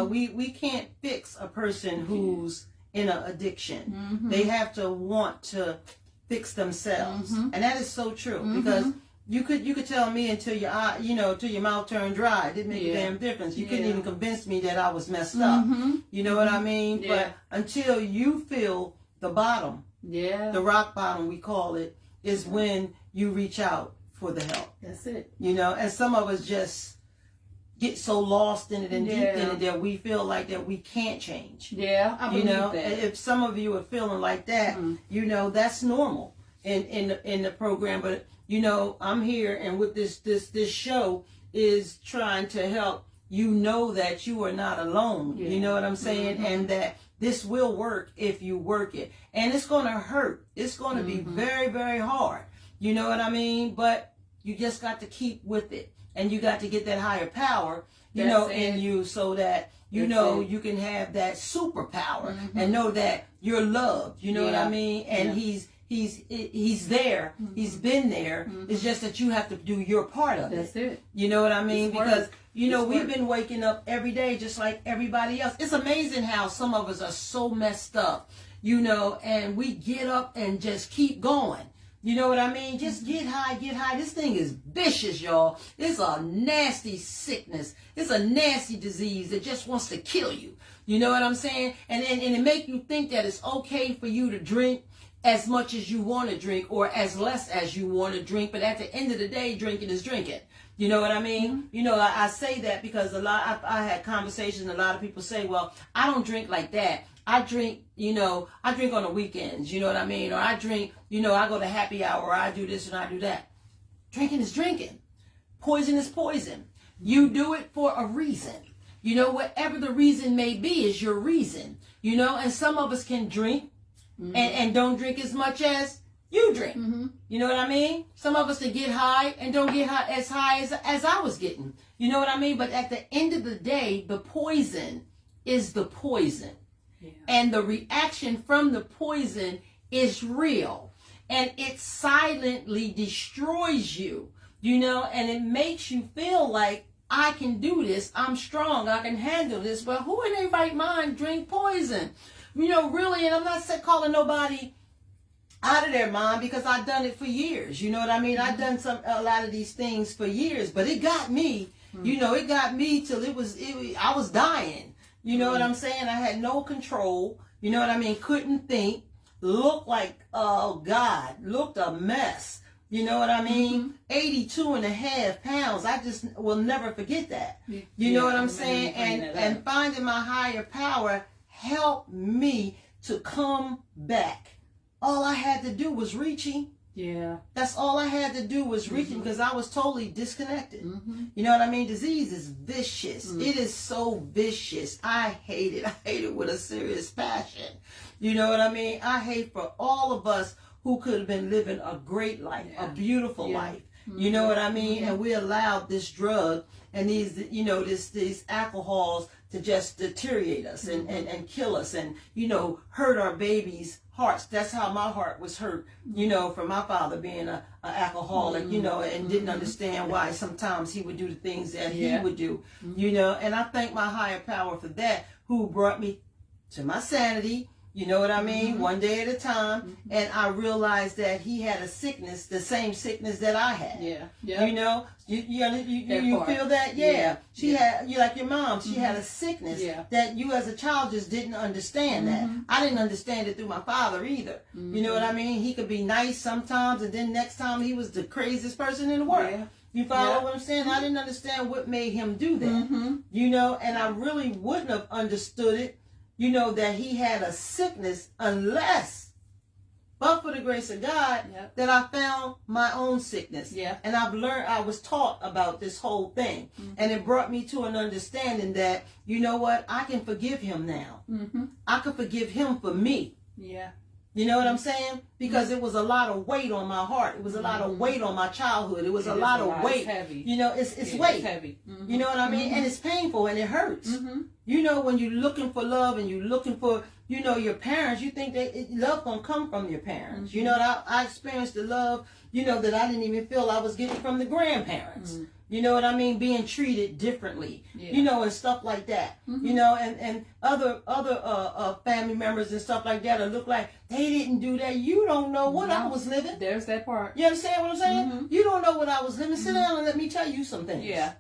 We can't fix a person who's in an addiction. They have to want to fix themselves, and that is so true because. You could tell me until your mouth turned dry. It didn't make a damn difference. You couldn't even convince me that I was messed up. You know what I mean? Yeah. But until you feel the bottom, the rock bottom we call it, is when you reach out for the help. That's it. You know, and some of us just get so lost in it and deep in it that we feel like that we can't change. Yeah, I believe that. If some of you are feeling like that, you know, that's normal in the program, but. You know, I'm here, and with this show is trying to help you know that you are not alone. You know what I'm saying? And that this will work if you work it. And it's going to hurt. It's going to be very, very hard. You know what I mean? But you just got to keep with it. And you got to get that higher power, in you so that, you can have that superpower and know that you're loved. You know what I mean? And He's there. He's been there. It's just that you have to do your part of it. That's it. You know what I mean? Because, we've been waking up every day just like everybody else. It's amazing how some of us are so messed up, and we get up and just keep going. You know what I mean? Just get high, get high. This thing is vicious, y'all. It's a nasty sickness. It's a nasty disease that just wants to kill you. You know what I'm saying? And it make you think that it's okay for you to drink as much as you want to drink or as less as you want to drink. But at the end of the day, drinking is drinking. You know what I mean? I say that because I had conversations, and a lot of people say, well, I don't drink like that. I drink, I drink on the weekends, you know what I mean? Or I drink, I go to happy hour, or I do this and I do that. Drinking is drinking. Poison is poison. You do it for a reason. Whatever the reason may be is your reason. And some of us can drink and don't drink as much as you drink. You know what I mean? Some of us can get high and don't get as high as I was getting. You know what I mean? But at the end of the day, the poison is the poison. Yeah. And the reaction from the poison is real. And it silently destroys you, and it makes you feel like, I can do this. I'm strong. I can handle this. But who in their right mind drink poison? Really, and I'm not calling nobody out of their mind because I've done it for years. You know what I mean? I've done a lot of these things for years, but it got me, it got me till I was dying. You know what I'm saying? I had no control. You know what I mean? Couldn't think. Looked like, oh God, looked a mess. You know what I mean? 82.5 pounds. I just will never forget that. You know what I'm saying? And finding my higher power helped me to come back. All I had to do was reaching. Yeah. That's all I had to do was reaching because I was totally disconnected. You know what I mean? Disease is vicious. It is so vicious. I hate it. I hate it with a serious passion. You know what I mean? I hate for all of us who could have been living a great life, a beautiful life. You know what I mean? And we allowed this drug and these alcohols to just deteriorate us and kill us and, hurt our babies' hearts. That's how my heart was hurt, from my father being a alcoholic, and didn't understand why sometimes he would do the things that he would do, and I thank my higher power for that, who brought me to my sanity, You know what I mean? One day at a time. And I realized that he had a sickness, the same sickness that I had. Yeah. Yeah. You know, you feel that? Yeah. She had, you like your mom, she had a sickness that you as a child just didn't understand that. I didn't understand it through my father either. You know what I mean? He could be nice sometimes, and then next time he was the craziest person in the world. Yeah. You follow what I'm saying? I didn't understand what made him do that. You know, and I really wouldn't have understood it, you know, that he had a sickness unless, but for the grace of God, that I found my own sickness. Yeah. And I was taught about this whole thing. And it brought me to an understanding that, you know what, I can forgive him now. I can forgive him for me. Yeah. You know what I'm saying? Because it was a lot of weight on my heart. It was a lot of weight on my childhood. It was a lot of weight. It's heavy. You know, it's weight. It's heavy. You know what I mean? And it's painful and it hurts. You know, when you're looking for love and you're looking for, you know, your parents, you think that love gonna come from your parents. You know, I experienced the love, you know, that I didn't even feel I was getting from the grandparents. You know what I mean? Being treated differently, you know, and stuff like that. You know, and other family members and stuff like that look like they didn't do that. You don't know what I was living. There's that part. You understand what I'm saying? You don't know what I was living. Sit down and let me tell you some things. Yeah.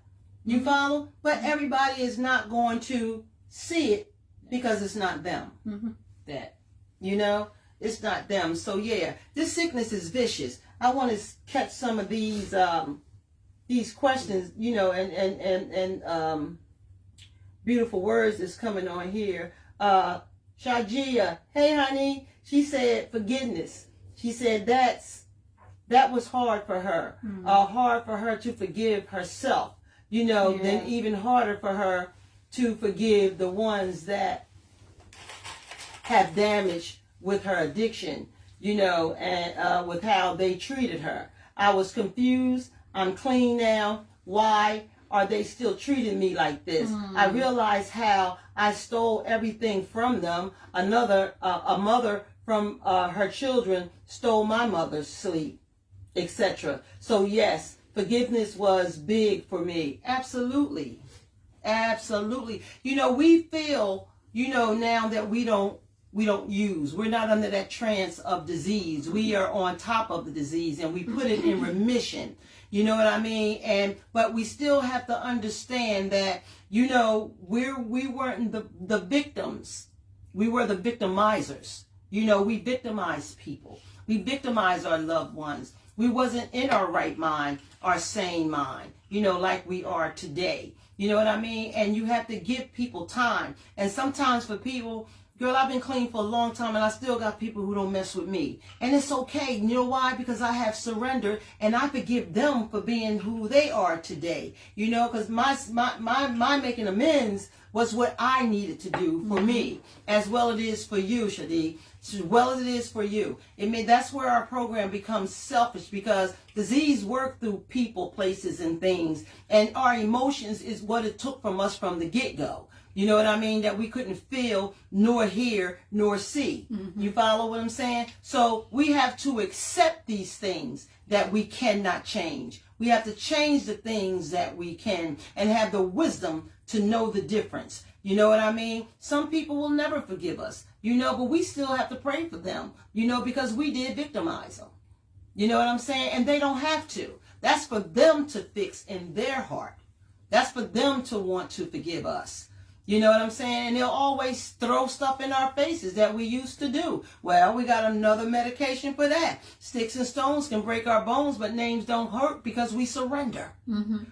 You follow? But everybody is not going to see it because it's not them. That. You know? It's not them. So yeah, this sickness is vicious. I want to catch some of these questions, you know, and beautiful words that's coming on here. Shajia, hey honey, she said forgiveness. She said that was hard for her. Hard for her to forgive herself, you know, then even harder for her to forgive the ones that have damage with her addiction, you know, and with how they treated her. I was confused. I'm clean now. Why are they still treating me like this? I realized how I stole everything from them. A mother from her children stole my mother's sleep, etc. So yes, forgiveness was big for me. Absolutely. Absolutely. You know, we feel, you know, now that we don't use. We're not under that trance of disease. We are on top of the disease and we put it in remission. You know what I mean? But we still have to understand that, you know, we weren't the victims. We were the victimizers. You know, we victimized people. We victimized our loved ones. We wasn't in our right mind, our sane mind, you know, like we are today. You know what I mean? And you have to give people time. And sometimes for people, girl, I've been clean for a long time and I still got people who don't mess with me. And it's okay. You know why? Because I have surrendered and I forgive them for being who they are today. You know, because my making amends was what I needed to do for me, as well it is for you, Shadi, as well as it is for you. That's where our program becomes selfish, because disease work through people, places, and things, and our emotions is what it took from us from the get-go. You know what I mean? That we couldn't feel, nor hear, nor see. You follow what I'm saying? So we have to accept these things that we cannot change. We have to change the things that we can and have the wisdom to know the difference. You know what I mean? Some people will never forgive us, you know, but we still have to pray for them, you know, because we did victimize them. You know what I'm saying? And they don't have to. That's for them to fix in their heart. That's for them to want to forgive us. You know what I'm saying? And they'll always throw stuff in our faces that we used to do. Well, we got another medication for that. Sticks and stones can break our bones, but names don't hurt, because we surrender.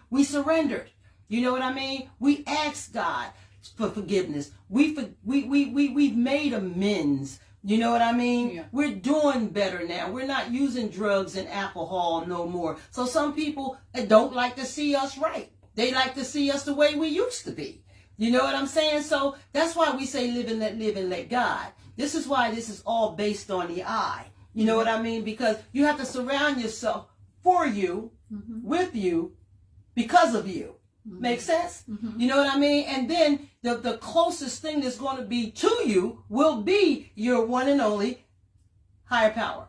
We surrendered. You know what I mean? We asked God for forgiveness. We've made amends. You know what I mean? Yeah. We're doing better now. We're not using drugs and alcohol no more. So some people don't like to see us right. They like to see us the way we used to be. You know what I'm saying? So that's why we say live and let God. This is why this is all based on the I. You know what I mean? Because you have to surround yourself for you, with you, because of you. Make sense? You know what I mean? And then the closest thing that's going to be to you will be your one and only higher power.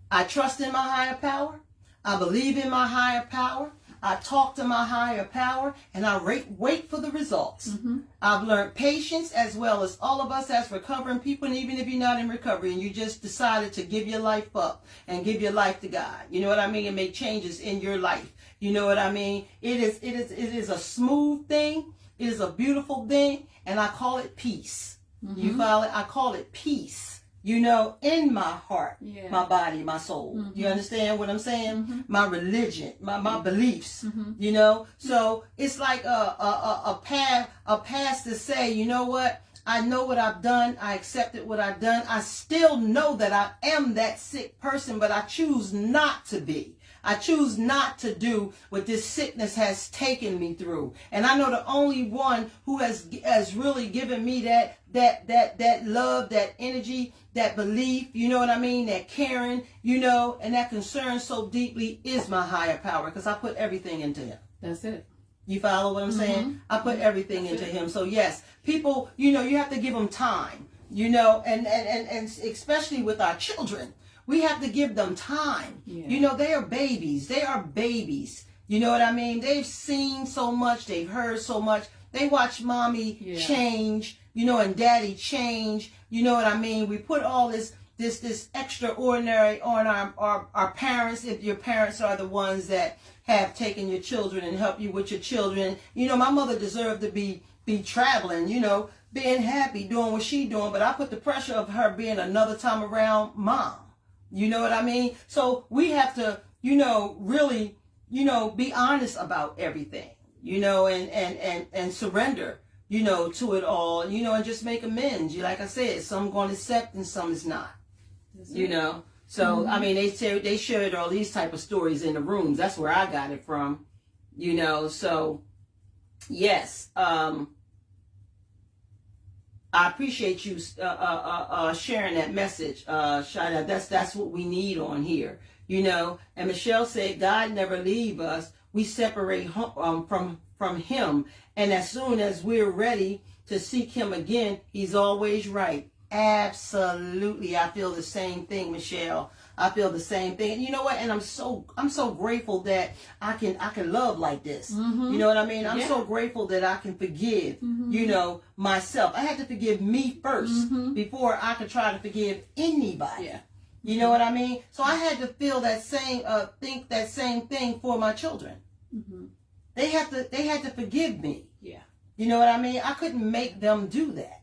I trust in my higher power. I believe in my higher power. I talk to my higher power, and I wait for the results. Mm-hmm. I've learned patience, as well as all of us as recovering people, and even if you're not in recovery and you just decided to give your life up and give your life to God, you know what I mean, and make changes in your life. You know what I mean? It is a smooth thing. It is a beautiful thing, and I call it peace. Mm-hmm. You follow it? I call it peace. You know, in my heart, Yeah. my body, my soul. Mm-hmm. You understand what I'm saying? Mm-hmm. My religion, my beliefs. Mm-hmm. You know, so it's like a pass to say, you know what? I know what I've done. I accepted what I've done. I still know that I am that sick person, but I choose not to be. I choose not to do what this sickness has taken me through. And I know the only one who has really given me that love, that energy, that belief, you know what I mean, that caring, you know, and that concern so deeply is my higher power, because I put everything into him. That's it. You follow what I'm saying? Mm-hmm. I put everything That's into it. him. So yes, people, you know, you have to give them time, you know, and especially with our children. We have to give them time. Yeah. You know, they are babies. They are babies. You know what I mean? They've seen so much. They've heard so much. They watch mommy change, you know, and daddy change. You know what I mean? We put all this extraordinary on our parents. If your parents are the ones that have taken your children and help you with your children. You know, my mother deserved to be traveling, you know, being happy, doing what she doing. But I put the pressure of her being another time around mom. You know what I mean? So we have to, you know, really, you know, be honest about everything, you know, and surrender, you know, to it all, you know, and just make amends. You, like I said, some going to accept and some is not, you know. So, I mean, they shared all these type of stories in the rooms. That's where I got it from, you know. So, yes, I appreciate you sharing that message, Shida. That's what we need on here, you know. And Michelle said, God never leave us. We separate from Him, and as soon as we're ready to seek Him again, He's always right. Absolutely, I feel the same thing, Michelle. I feel the same thing. And you know what? And I'm so grateful that I can love like this. Mm-hmm. You know what I mean? I'm Yeah. so grateful that I can forgive, Mm-hmm. you know, myself. I had to forgive me first Mm-hmm. before I could try to forgive anybody. Yeah. You know what I mean? So I had to feel that same, think that same thing for my children. Mm-hmm. They had to forgive me. Yeah. You know what I mean? I couldn't make them do that.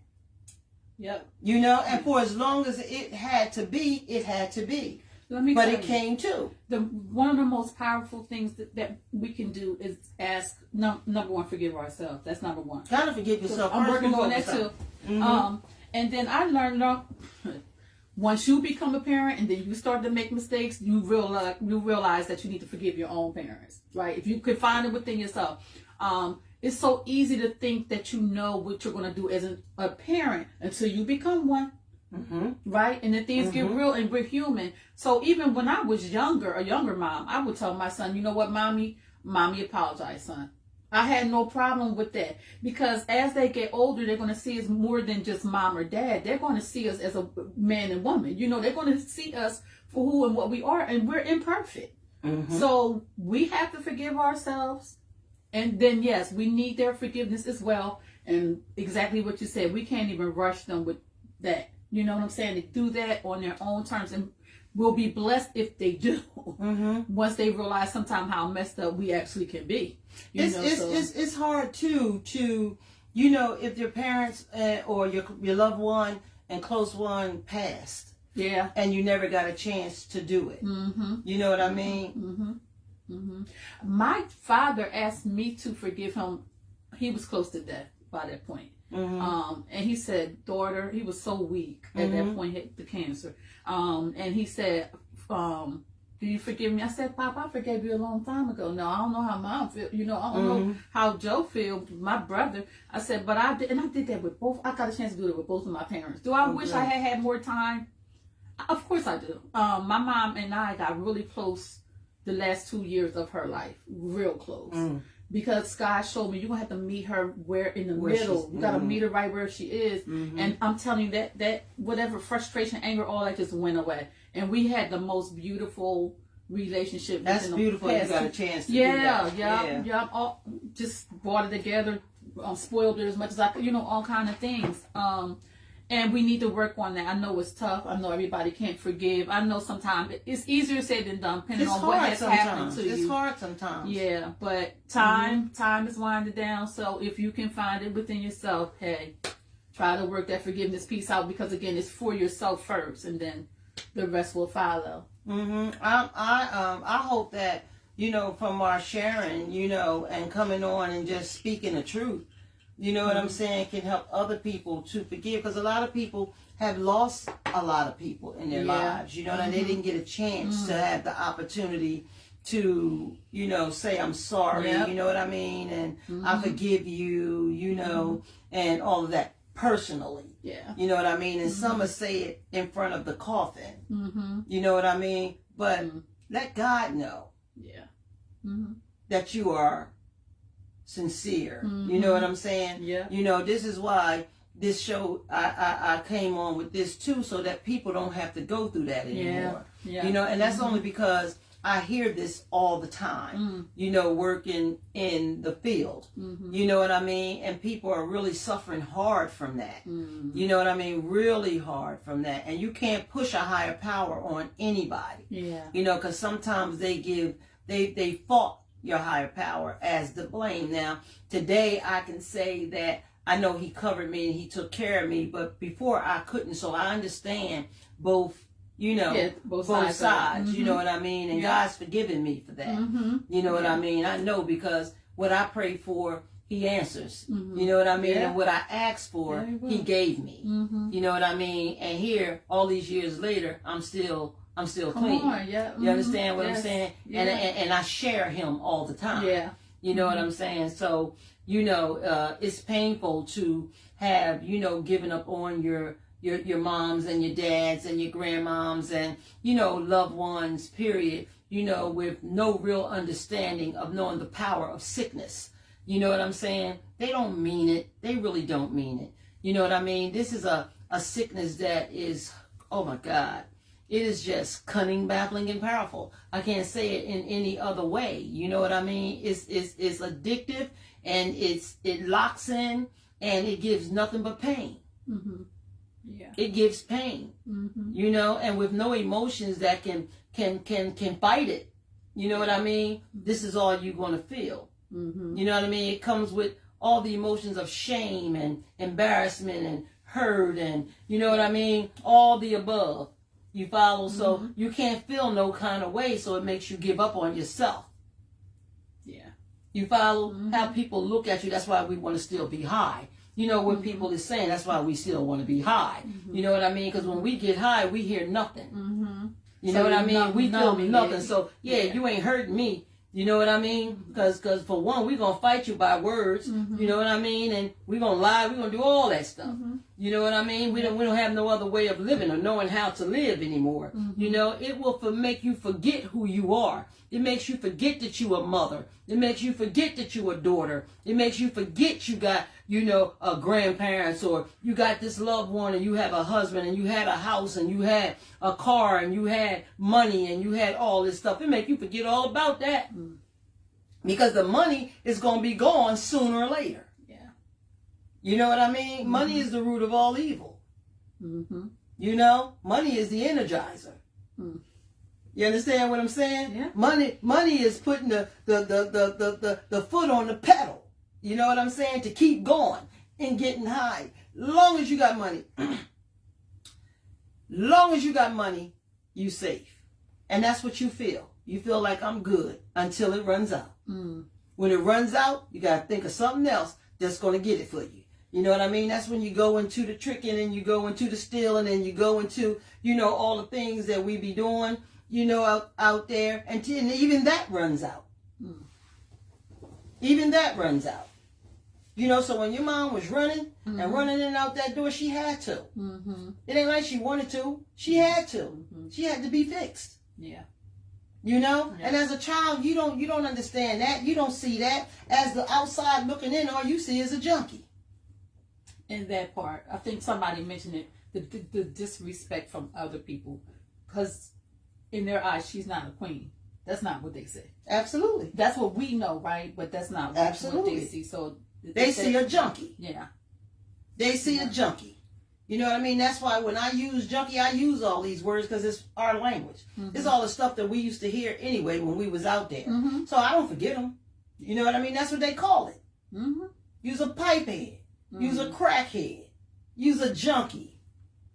Yep. You know, and for as long as it had to be, it had to be. Let me But tell it you, came too. one of the most powerful things that we can do is ask number one, forgive ourselves. That's number one. Gotta forgive yourself. I'm first working before on that yourself. too. Mm-hmm. And then I learned once you become a parent and then you start to make mistakes, you realize that you need to forgive your own parents, right? If you could find it within yourself. It's so easy to think that you know what you're going to do as a parent until you become one. Mm-hmm. Right? And then things get real and we're human. So even when I was younger, a younger mom, I would tell my son, you know what, mommy apologize, son. I had no problem with that, because as they get older, they're going to see us more than just mom or dad. They're going to see us as a man and woman. You know, they're going to see us for who and what we are, and we're imperfect. Mm-hmm. So we have to forgive ourselves. And then, yes, we need their forgiveness as well. And exactly what you said, we can't even rush them with that. You know what I'm saying? They do that on their own terms, and we'll be blessed if they do. Mm-hmm. Once they realize sometime how messed up we actually can be. It's hard too to, you know, if your parents or your loved one and close one passed. Yeah. And you never got a chance to do it. Mm-hmm. You know what I mean? Mm-hmm. Mm-hmm. My father asked me to forgive him. He was close to death by that point. Mm-hmm. And he said, daughter, he was so weak at that point, hit the cancer. And he said, do you forgive me? I said, Pop, I forgave you a long time ago. No, I don't know how Mom feel. You know, I don't know how Joe feel, my brother. I said, but I did, and I did that with both. I got a chance to do it with both of my parents. Do I wish I had more time? Of course I do. My mom and I got really close the last 2 years of her life, real close. Because God showed me you're gonna have to meet her in the middle. You gotta meet her right where she is. And I'm telling you that whatever frustration, anger, all that just went away. And we had the most beautiful relationship. That's within the beautiful. You past got a 2 chance to yeah, do that. yeah. All, just brought it together, spoiled it as much as I could, all kind of things. And we need to work on that. I know it's tough. I know everybody can't forgive. I know sometimes it's easier said than done, depending It's on what hard has sometimes. happened to you. It's hard sometimes. Yeah, but time is winding down. So if you can find it within yourself, hey, try to work that forgiveness piece out, because again, it's for yourself first, and then the rest will follow. I hope that, from our sharing, and coming on and just speaking the truth, what I'm saying, can help other people to forgive, because a lot of people have lost a lot of people in their lives, and they didn't get a chance to have the opportunity to, say, I'm sorry, you know what I mean, and I forgive you, and all of that personally. Yeah. You know what I mean? And some will say it in front of the coffin. You know what I mean? But let God know that you are sincere. You know what I'm saying? Yeah. This is why this show, I came on with this too, so that people don't have to go through that anymore. Yeah. And that's only because I hear this all the time, working in the field. You know what I mean? And people are really suffering hard from that. You know what I mean? Really hard from that. And you can't push a higher power on anybody. Yeah. Because sometimes they fault your higher power as the blame. Now, today I can say that I know he covered me and he took care of me, but before I couldn't. So I understand both, both sides, you know what I mean? And God's forgiven me for that. You know what I mean? I know, because what I pray for, he answers. You know what I mean? And what I asked for, he gave me. You know what I mean? And here, all these years later, I'm still clean. You understand what I'm saying? Yeah. And I share him all the time. Yeah. You know what I'm saying? So, it's painful to have, given up on your moms and your dads and your grandmoms and, loved ones, period, with no real understanding of knowing the power of sickness. You know what I'm saying? They don't mean it. They really don't mean it. You know what I mean? This is a sickness that is, oh my God, it is just cunning, baffling, and powerful. I can't say it in any other way. You know what I mean? It's addictive, and it locks in, and it gives nothing but pain. Yeah. It gives pain, and with no emotions that can fight it. You know what I mean? This is all you're going to feel. You know what I mean? It comes with all the emotions of shame and embarrassment and hurt, and you know what I mean? All the above. You follow? So you can't feel no kind of way, so it makes you give up on yourself. Yeah. You follow? How people look at you, that's why we want to still be high. What people is saying, that's why we still want to be high. You know what I mean? Because when we get high, we hear nothing. You know what I mean? We feel nothing. So, you ain't hurting me. You know what I mean? Because for one, we're going to fight you by words. You know what I mean? And we're going to lie. We're going to do all that stuff. You know what I mean? We don't have no other way of living or knowing how to live anymore. It will make you forget who you are. It makes you forget that you a mother. It makes you forget that you a daughter. It makes you forget you got, a grandparents, or you got this loved one, and you have a husband, and you had a house, and you had a car, and you had money, and you had all this stuff. It make you forget all about that. Because the money is going to be gone sooner or later. Yeah. You know what I mean? Money is the root of all evil. Money is the energizer. You understand what I'm saying? Yeah. Money is putting the foot on the pedal. You know what I'm saying? To keep going and getting high. Long as you got money. Long as you got money, you safe. And that's what you feel. You feel like I'm good until it runs out. When it runs out, you got to think of something else that's going to get it for you. You know what I mean? That's when you go into the tricking, and you go into the stealing, and you go into, all the things that we be doing, out there. And even that runs out. Even that runs out. So when your mom was running and running in and out that door, she had to. It ain't like she wanted to. She had to. She had to be fixed. Yeah. And as a child, you don't understand that. You don't see that. As the outside looking in, all you see is a junkie. In that part, I think somebody mentioned it, the disrespect from other people, because in their eyes, she's not a queen. That's not what they say. Absolutely. That's what we know, right? But that's not Absolutely. what they see. So They see a junkie. Yeah. They see a junkie. You know what I mean? That's why when I use junkie, I use all these words because it's our language. It's all the stuff that we used to hear anyway when we was out there. So I don't forget them. You know what I mean? That's what they call it. Use a pipehead. Use a crackhead. Use a junkie.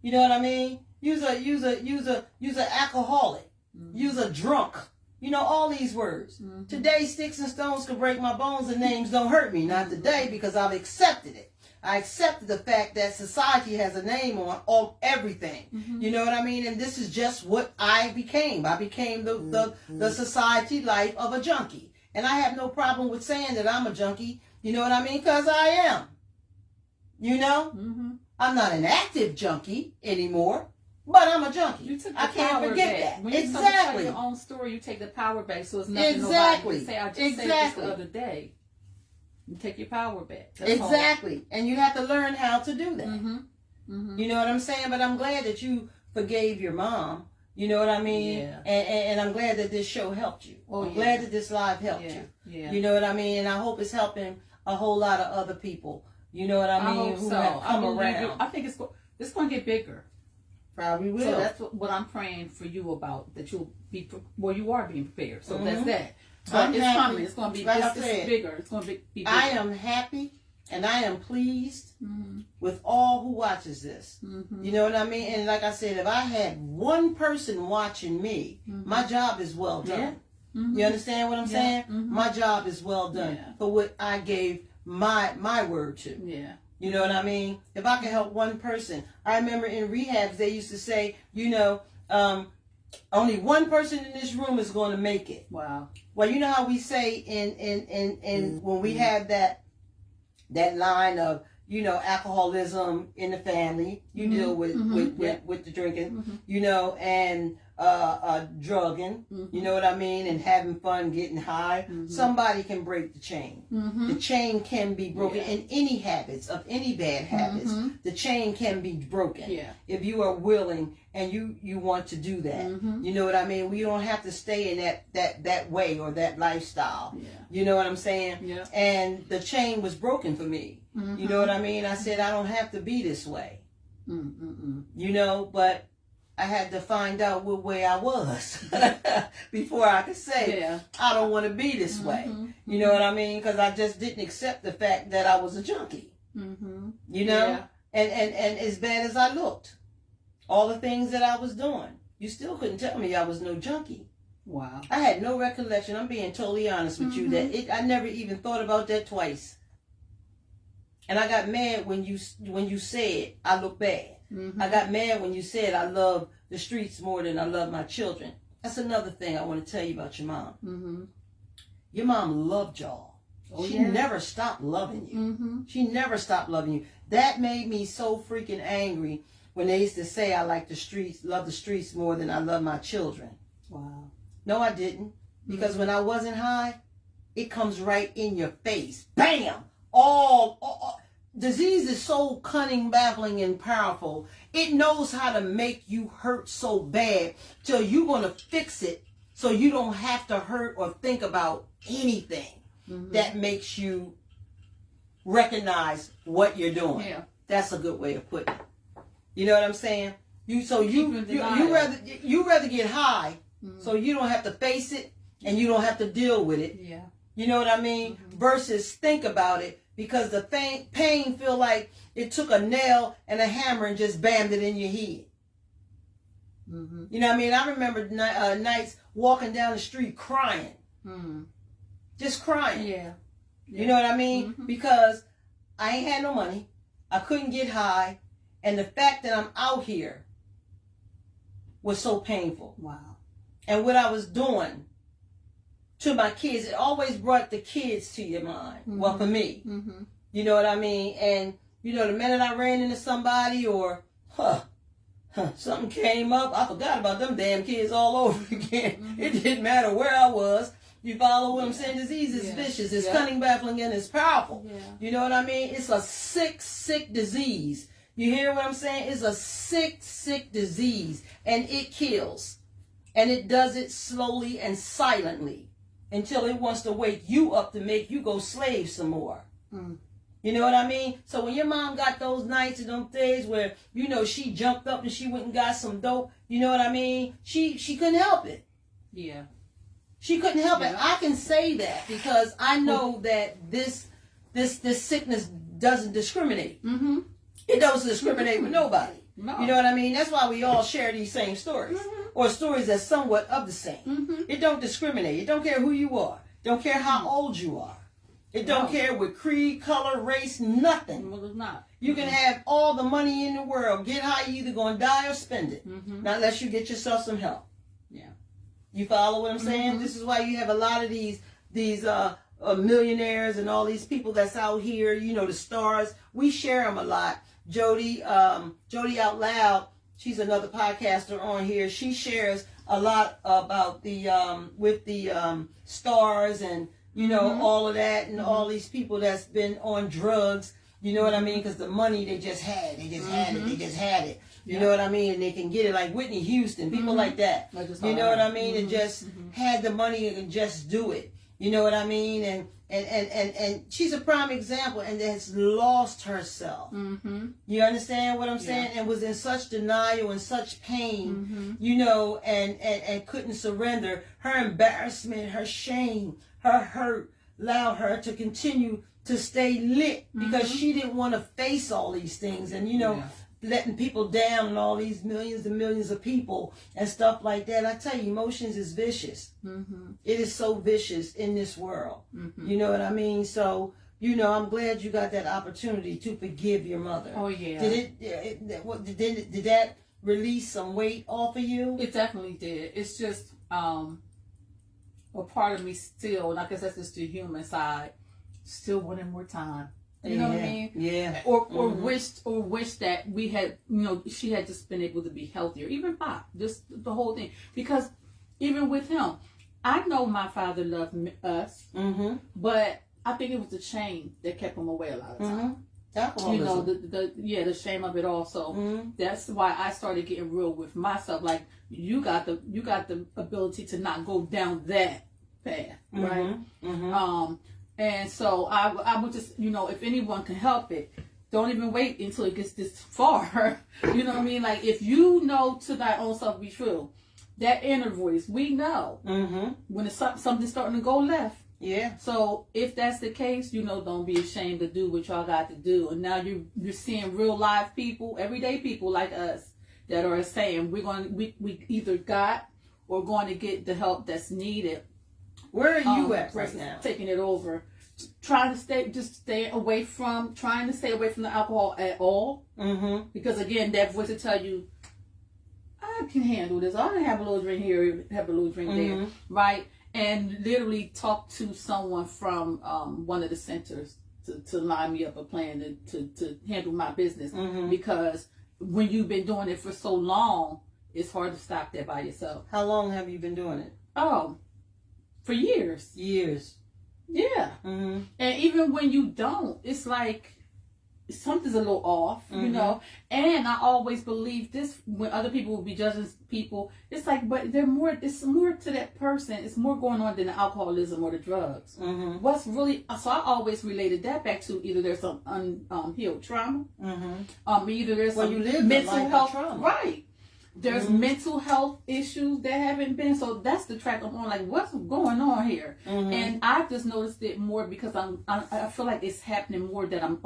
You know what I mean? Use a alcoholic. Use a drunk. You know, all these words. Today, sticks and stones can break my bones and names don't hurt me. Not today, because I've accepted it. I accepted the fact that society has a name on everything. You know what I mean? And this is just what I became. I became the society life of a junkie. And I have no problem with saying that I'm a junkie. You know what I mean? Because I am. You know? I'm not an active junkie anymore, but I'm a junkie. You took the I can't power forget back. that. When you tell your own story, you take the power back, so it's nothing nobody can say. I just said this the other day. You take your power back. That's exactly. And you have to learn how to do that. You know what I'm saying? But I'm glad that you forgave your mom. You know what I mean? Yeah. And I'm glad that this show helped you. I'm glad that this live helped you. Yeah. You know what I mean? And I hope it's helping a whole lot of other people. You know what I mean? Who have come around. I think it's going to get bigger. Probably will. So that's what I'm praying for you about, that you'll be, well, you are being prepared. So that's that. But it's coming. It's going to be it's bigger. It's going to be bigger. I am happy and I am pleased with all who watches this. You know what I mean? And like I said, if I had one person watching me, my job is well done. You understand what I'm saying? My job is well done for what I gave my word to. You know what I mean? If I can help one person. I remember in rehabs they used to say, you know, only one person in this room is going to make it. Wow. Well, you know how we say in when we have that line of, you know, alcoholism in the family, you deal with the drinking, you know, and drugging, you know what I mean, and having fun, getting high. Somebody can break the chain. The chain can be broken in any habits, of any bad habits. The chain can be broken if you are willing and you want to do that. You know what I mean? We don't have to stay in that way or that lifestyle. You know what I'm saying? And the chain was broken for me. You know what I mean? I said, I don't have to be this way. You know, but I had to find out what way I was before I could say, I don't want to be this way. You know what I mean? Because I just didn't accept the fact that I was a junkie. You know? And as bad as I looked, all the things that I was doing, you still couldn't tell me I was no junkie. Wow. I had no recollection. I'm being totally honest with you. I never even thought about that twice. And I got mad when you said I look bad. I got mad when you said I love the streets more than I love my children. That's another thing I want to tell you about your mom. Your mom loved y'all. She never stopped loving you. She never stopped loving you. That made me so freaking angry when they used to say I like the streets, love the streets more than I love my children. Wow. No, I didn't. Because when I wasn't high, it comes right in your face. Bam! All disease is so cunning, baffling, and powerful. It knows how to make you hurt so bad till you're going to fix it so you don't have to hurt or think about anything that makes you recognize what you're doing. That's a good way of putting it. You know what I'm saying? You rather get high so you don't have to face it and you don't have to deal with it. You know what I mean? Versus think about it, because the pain feel like it took a nail and a hammer and just bammed it in your head. You know what I mean? I remember nights walking down the street crying. Just crying. You know what I mean? Because I ain't had no money. I couldn't get high. And the fact that I'm out here was so painful. Wow. And what I was doing to my kids, it always brought the kids to your mind. Well, for me. You know what I mean? And, you know, the minute I ran into somebody or, something came up, I forgot about them damn kids all over again. It didn't matter where I was. You follow what I'm saying? Disease is vicious. It's cunning, baffling, and it's powerful. You know what I mean? It's a sick, sick disease. You hear what I'm saying? It's a sick, sick disease. And it kills. And it does it slowly and silently until it wants to wake you up to make you go slave some more. Mm. You know what I mean? So when your mom got those nights and them days where, you know, she jumped up and she went and got some dope, you know what I mean? She couldn't help it. Yeah. She couldn't help it. Yeah. I can say that because I know that this sickness doesn't discriminate. Mm-hmm. It doesn't discriminate with nobody. No. You know what I mean? That's why we all share these same stories. Or stories that's somewhat of the same. Mm-hmm. It don't discriminate. It don't care who you are. Don't care how old you are. It don't care with creed, color, race, nothing. Well, it's not. You can have all the money in the world. Get high, you either going to die or spend it. Not unless you get yourself some help. Yeah. You follow what I'm saying? This is why you have a lot of these millionaires and all these people that's out here, you know, the stars. We share them a lot. Jody Out Loud, she's another podcaster on here. She shares a lot about the with the stars and, you know, all of that and all these people that's been on drugs. You know what I mean? Because the money they just had. They just had it. They just had it. You know what I mean? And they can get it like Whitney Houston, people like that. You know what I mean? And just had the money and just do it. You know what I mean? And she's a prime example and has lost herself. You understand what I'm saying? And was in such denial and such pain, you know, and couldn't surrender. Her embarrassment, her shame, her hurt allowed her to continue to stay lit because she didn't want to face all these things and, you know, letting people down and all these millions and millions of people and stuff like that. I tell you, emotions is vicious. It is so vicious in this world. You know what I mean? So, you know, I'm glad you got that opportunity to forgive your mother. Oh, yeah. Did that release some weight off of you? It definitely did. It's just a part of me still, and I guess that's just the human side, still wanting more time. You know what I mean? Yeah. Or wished that we had, you know, she had just been able to be healthier. Even Pop, just the whole thing. Because even with him, I know my father loved us, but I think it was the shame that kept him away a lot of times. Alcoholism. You know, the shame of it all. So that's why I started getting real with myself. Like you got the ability to not go down that path, right? And so I would just, you know, if anyone can help it, don't even wait until it gets this far. You know what I mean? Like if you know to thy own self be true, that inner voice, we know when it's something's starting to go left. Yeah. So if that's the case, you know, don't be ashamed to do what y'all got to do. And now you're seeing real live people, everyday people like us that are saying we either got or going to get the help that's needed. Where are you at right now? Taking it over, trying to stay away from the alcohol at all. Because again, that voice will tell you, I can handle this. I can have a little drink here, have a little drink there, right? And literally talk to someone from one of the centers to line me up a plan to handle my business. Because when you've been doing it for so long, it's hard to stop that by yourself. How long have you been doing it? Oh, for years. Years. Yeah. And even when you don't, it's like something's a little off, you know. And I always believe this when other people will be judging people. It's like, but it's more to that person. It's more going on than the alcoholism or the drugs. What's really, so I always related that back to either there's some unhealed trauma, either there's some mental health trauma. Right. There's mental health issues that haven't been, so that's the track I'm on. Like, what's going on here? And I've just noticed it more because I feel like it's happening more that I'm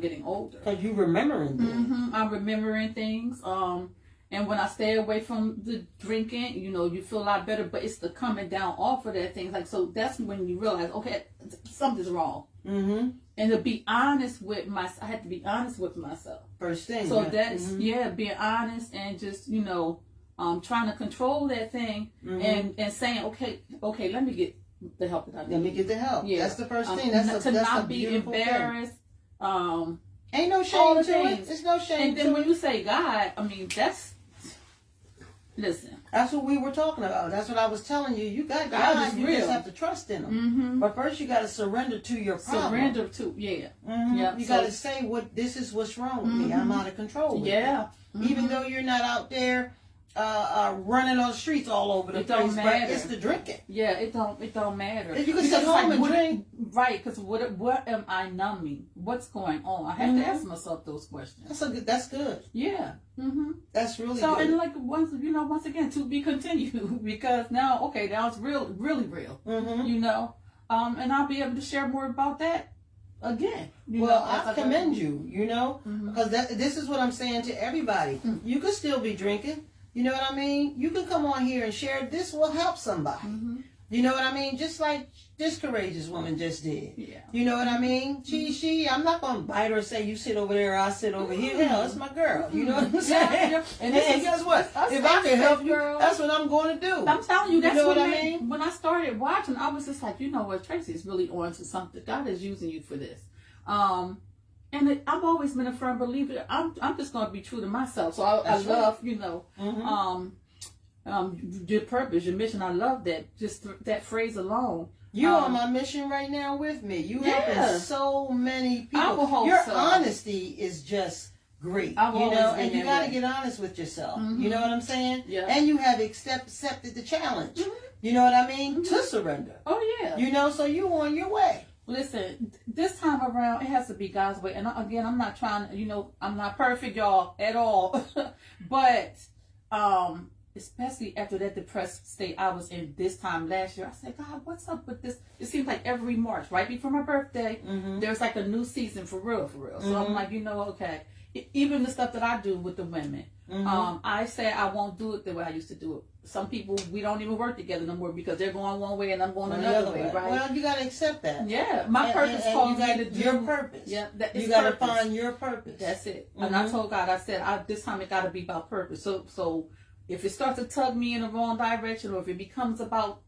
getting older. Because you remembering things. I'm remembering things. And when I stay away from the drinking, you know, you feel a lot better. But it's the coming down off of that thing. Like, so that's when you realize, okay, something's wrong. And to be honest with I had to be honest with myself. First thing. So that's being honest and just, you know, trying to control that thing and saying, okay, let me get the help that I need. Let me get the help. Yeah. That's the first thing. To not be embarrassed. Ain't no shame to it. There's no shame. And then when you say God, I mean listen. That's what we were talking about. That's what I was telling you. You got God. You just have to trust in Him. But first, you got to surrender to your problem. Surrender to, You got to say this is what's wrong with me. I'm out of control. With it. Even though you're not out there running on the streets all over the It place, don't but matter. it's the drinking. Yeah, it don't matter. If you can Because sit it's home and what- drink. right? Because what am I numbing? What's going on? I have to ask myself those questions. That's good. Yeah. Mm-hmm. That's really So good. and like once again, to be continued because now it's really real. Mm-hmm. You know, and I'll be able to share more about that again. Well, as I go. commend you, you know, Mhm. because this is what I'm saying to everybody. Mm. You could still be drinking. You know what I mean? You can come on here and share. This will help somebody. Mhm. You know what I mean? Just like this courageous woman just did. Yeah. You know what I mean? I'm not going to bite her and say, you sit over there, I sit over here. Hell, it's my girl. You know what I'm saying? Yeah. And, this is- guess what? us If I can help you, girl. that's what I'm going to do. I'm telling you, that's know what what I made, mean? when I started watching, I was just like, you know what, Tracy is really on to something. God is using you for this. I've always been a firm believer. I'm just going to be true to myself. So I That's right. love, you know, Mhm. your purpose, your mission. I love that. Just that phrase alone. You're on my mission right now with me. You Yeah. helping so many people. I will hope Your so. honesty is just great. I've You always know, been and you that got to way. get honest with yourself. Mhm. You know what I'm saying? Yeah. And you have accepted the challenge. Mhm. You know what I mean? Mhm. To surrender. Oh yeah. You know, so you on your way. Listen, this time around, it has to be God's way. And again, I'm not trying, you know, I'm not perfect, y'all, at all. But, especially after that depressed state I was in this time last year, I said, God, what's up with this? It seems like every March, right before my birthday, there's like a new season for real. So I'm like, you know, okay. Even the stuff that I do with the women, I say I won't do it the way I used to do it. Some people, we don't even work together no more because they're going one way and I'm going another way, right? Well, you got to accept that. Yeah, my purpose and calls you got me to do your purpose. Yeah, You got to find your purpose. That's it. And I told God, I said, this time it got to be about purpose. So if it starts to tug me in the wrong direction, or if it becomes about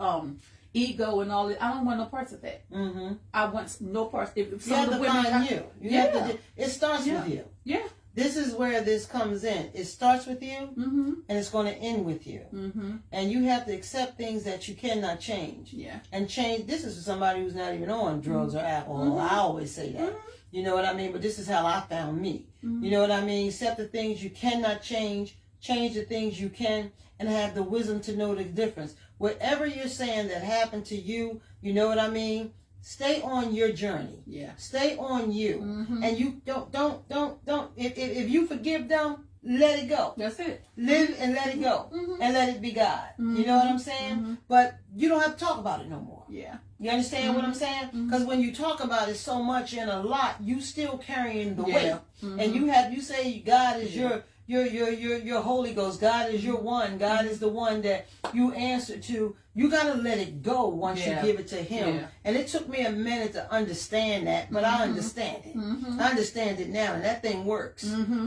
ego and all that, I don't want no parts of that. Mm-hmm. I want no parts. If You some have of to the women, find you. Have to, it starts with you. Yeah. This is where this comes in. It starts with you, Mm-hmm. and it's going to end with you. Mm-hmm. And you have to accept things that you cannot change. Yeah. And change. This is for somebody who's not even on drugs or alcohol. I always say that. You know what I mean? But this is how I found me. You know what I mean? Accept the things you cannot change. Change the things you can, and have the wisdom to know the difference. Whatever you're saying that happened to you, you know what I mean? Stay on your journey. Yeah. Stay on you. Mm-hmm. And you don't. If you forgive them, let it go. That's it. Live and let it go. And let it be God. You know what I'm saying? But you don't have to talk about it no more. Yeah. You understand what I'm saying? Because when you talk about it so much and a lot, you still carrying the weight. And you say God is your Holy Ghost. God is your one. God is the one that you answer to. You gotta let it go once you give it to Him. Yeah. And it took me a minute to understand that, but I understand it. I understand it now, and that thing works.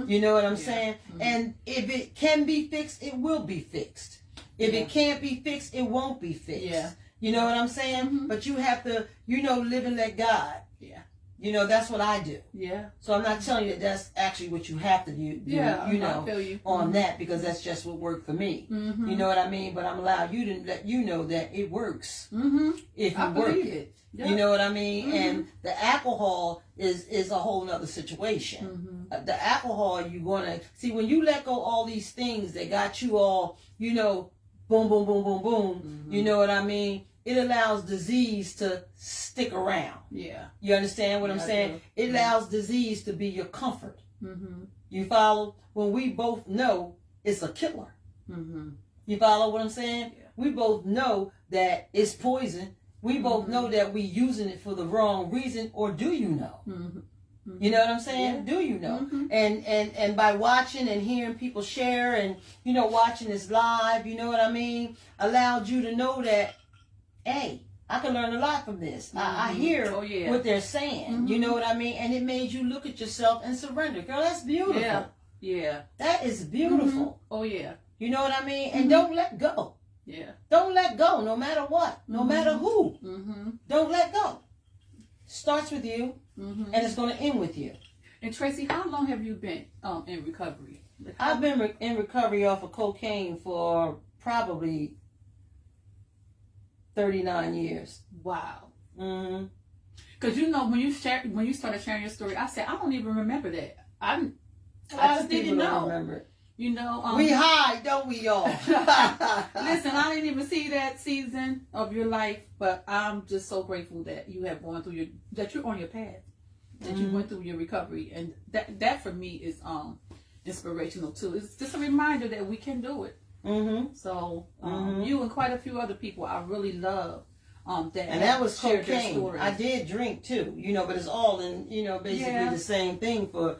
You know what I'm saying? And if it can be fixed, it will be fixed. If it can't be fixed, it won't be fixed. Yeah. You know what I'm saying? But you have to, live and let God. Yeah. That's what I do. Yeah. So I'm not telling you that that's actually what you have to do. Yeah. I feel you. On that, because that's just what worked for me. You know what I mean? But I'm allowed you to let you know that it works if you I work believe it. it. Yeah. You know what I mean? And the alcohol is a whole nother situation. The alcohol, you're gonna see when you let go all these things that got you all, boom, boom, boom, boom, boom. You know what I mean? It allows disease to stick around. Yeah. You understand what I'm I saying? do. It allows disease to be your comfort. Mm-hmm. You follow? When we both know it's a killer. Mm-hmm. You follow what I'm saying? Yeah. We both know that it's poison. We both know that we using it for the wrong reason, or do you know? You know what I'm saying? Yeah. Do you know? And by watching and hearing people share and, watching this live, you know what I mean? Allowed you to know that, hey, I can learn a lot from this. I hear what they're saying. You know what I mean? And it made you look at yourself and surrender. Girl, that's beautiful. Yeah. Yeah. That is beautiful. Oh yeah. You know what I mean? And don't let go. Yeah. Don't let go no matter what. No matter who. Don't let go. Starts with you and it's going to end with you. And Tracy, how long have you been in recovery? I've been in recovery off of cocaine for probably 39 years. Wow. Mm-hmm. Because when you started sharing your story, I said I don't even remember that. I A lot just of people didn't don't know. remember it. You know, we hide, don't we, y'all? listen, I didn't even see that season of your life, but I'm just so grateful that you have gone through that you're on your path, that you went through your recovery, and that for me is inspirational too. It's just a reminder that we can do it. So you and quite a few other people I really love. That was cocaine. I did drink too, you know, but it's all in, you know, basically the same thing for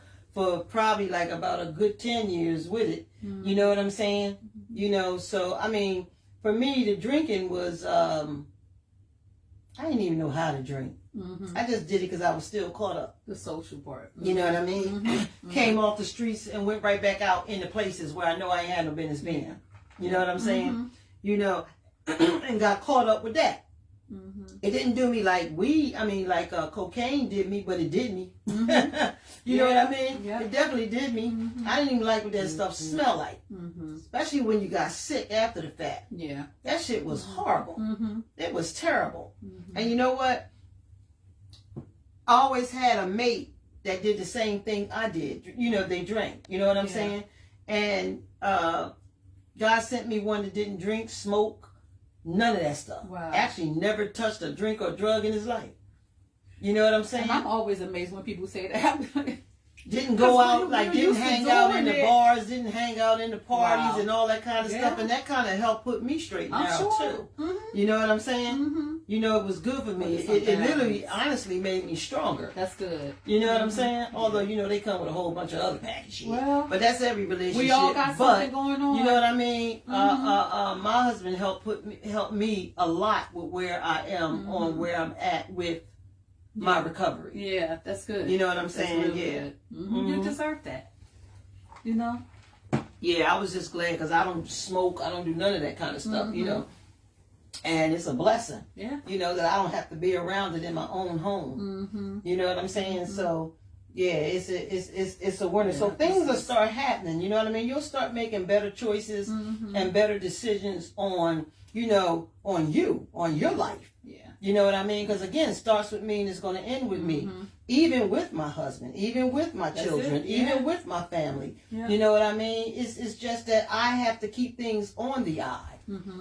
probably like about a good 10 years with it. You know what I'm saying? You know, so I mean, for me, the drinking was I didn't even know how to drink. I just did it because I was still caught up. The social part. You know what I mean? Came off the streets and went right back out into places where I know I ain't had no business being. You know what I'm saying? You know, and got caught up with that. It didn't do me like weed. I mean, like cocaine did me, but it did me. You know what I mean? Yeah. It definitely did me. I didn't even like what that stuff smelled like, especially when you got sick after the fact. Yeah, that shit was horrible. It was terrible. And you know what? I always had a mate that did the same thing I did. You know, they drank. You know what I'm saying? And God sent me one that didn't drink, smoke. None of that stuff. Wow. Actually never touched a drink or drug in his life. You know what I'm saying? And I'm always amazed when people say that. Didn't go out, like didn't hang out in the bars, didn't hang out in the parties and all that kind of stuff. And that kind of helped put me straight now too. You know what I'm saying? You know, it was good for me. It literally, honestly made me stronger. That's good. You know what I'm saying? Although, you know, they come with a whole bunch of other package shit. Well, but that's every relationship. We all got something going on. You know what I mean? My husband helped me a lot with where I am on where I'm at with my recovery. Yeah, that's good. You know what I'm saying? Really good. You deserve that. You know? Yeah, I was just glad because I don't smoke. I don't do none of that kind of stuff, you know. And it's a blessing. Yeah. You know, that I don't have to be around it in my own home. You know what I'm saying? So, yeah, it's a wonder. So things will start happening. You know what I mean? You'll start making better choices and better decisions on, you know, on your life. Yeah. You know what I mean? Because again, it starts with me and it's going to end with me. Even with my husband, even with my children, even with my family. Yeah. You know what I mean? It's just that I have to keep things on the eye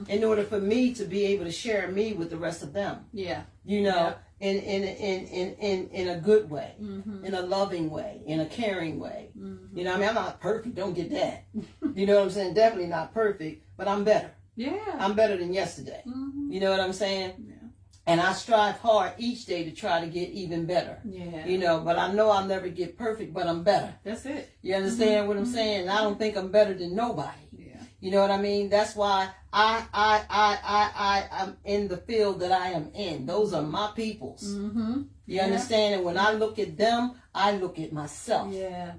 in order for me to be able to share me with the rest of them. Yeah. You know, in a good way, in a loving way, in a caring way. You know what I mean? I'm not perfect. Don't get that. You know what I'm saying? Definitely not perfect, but I'm better. Yeah. I'm better than yesterday. You know what I'm saying? Yeah. And I strive hard each day to try to get even better. Yeah. You know, but I know I'll never get perfect, but I'm better. That's it. You understand what I'm saying? I don't think I'm better than nobody. Yeah. You know what I mean? That's why I'm in the field that I am in. Those are my peoples. You understand? And when I look at them, I look at myself. Yeah.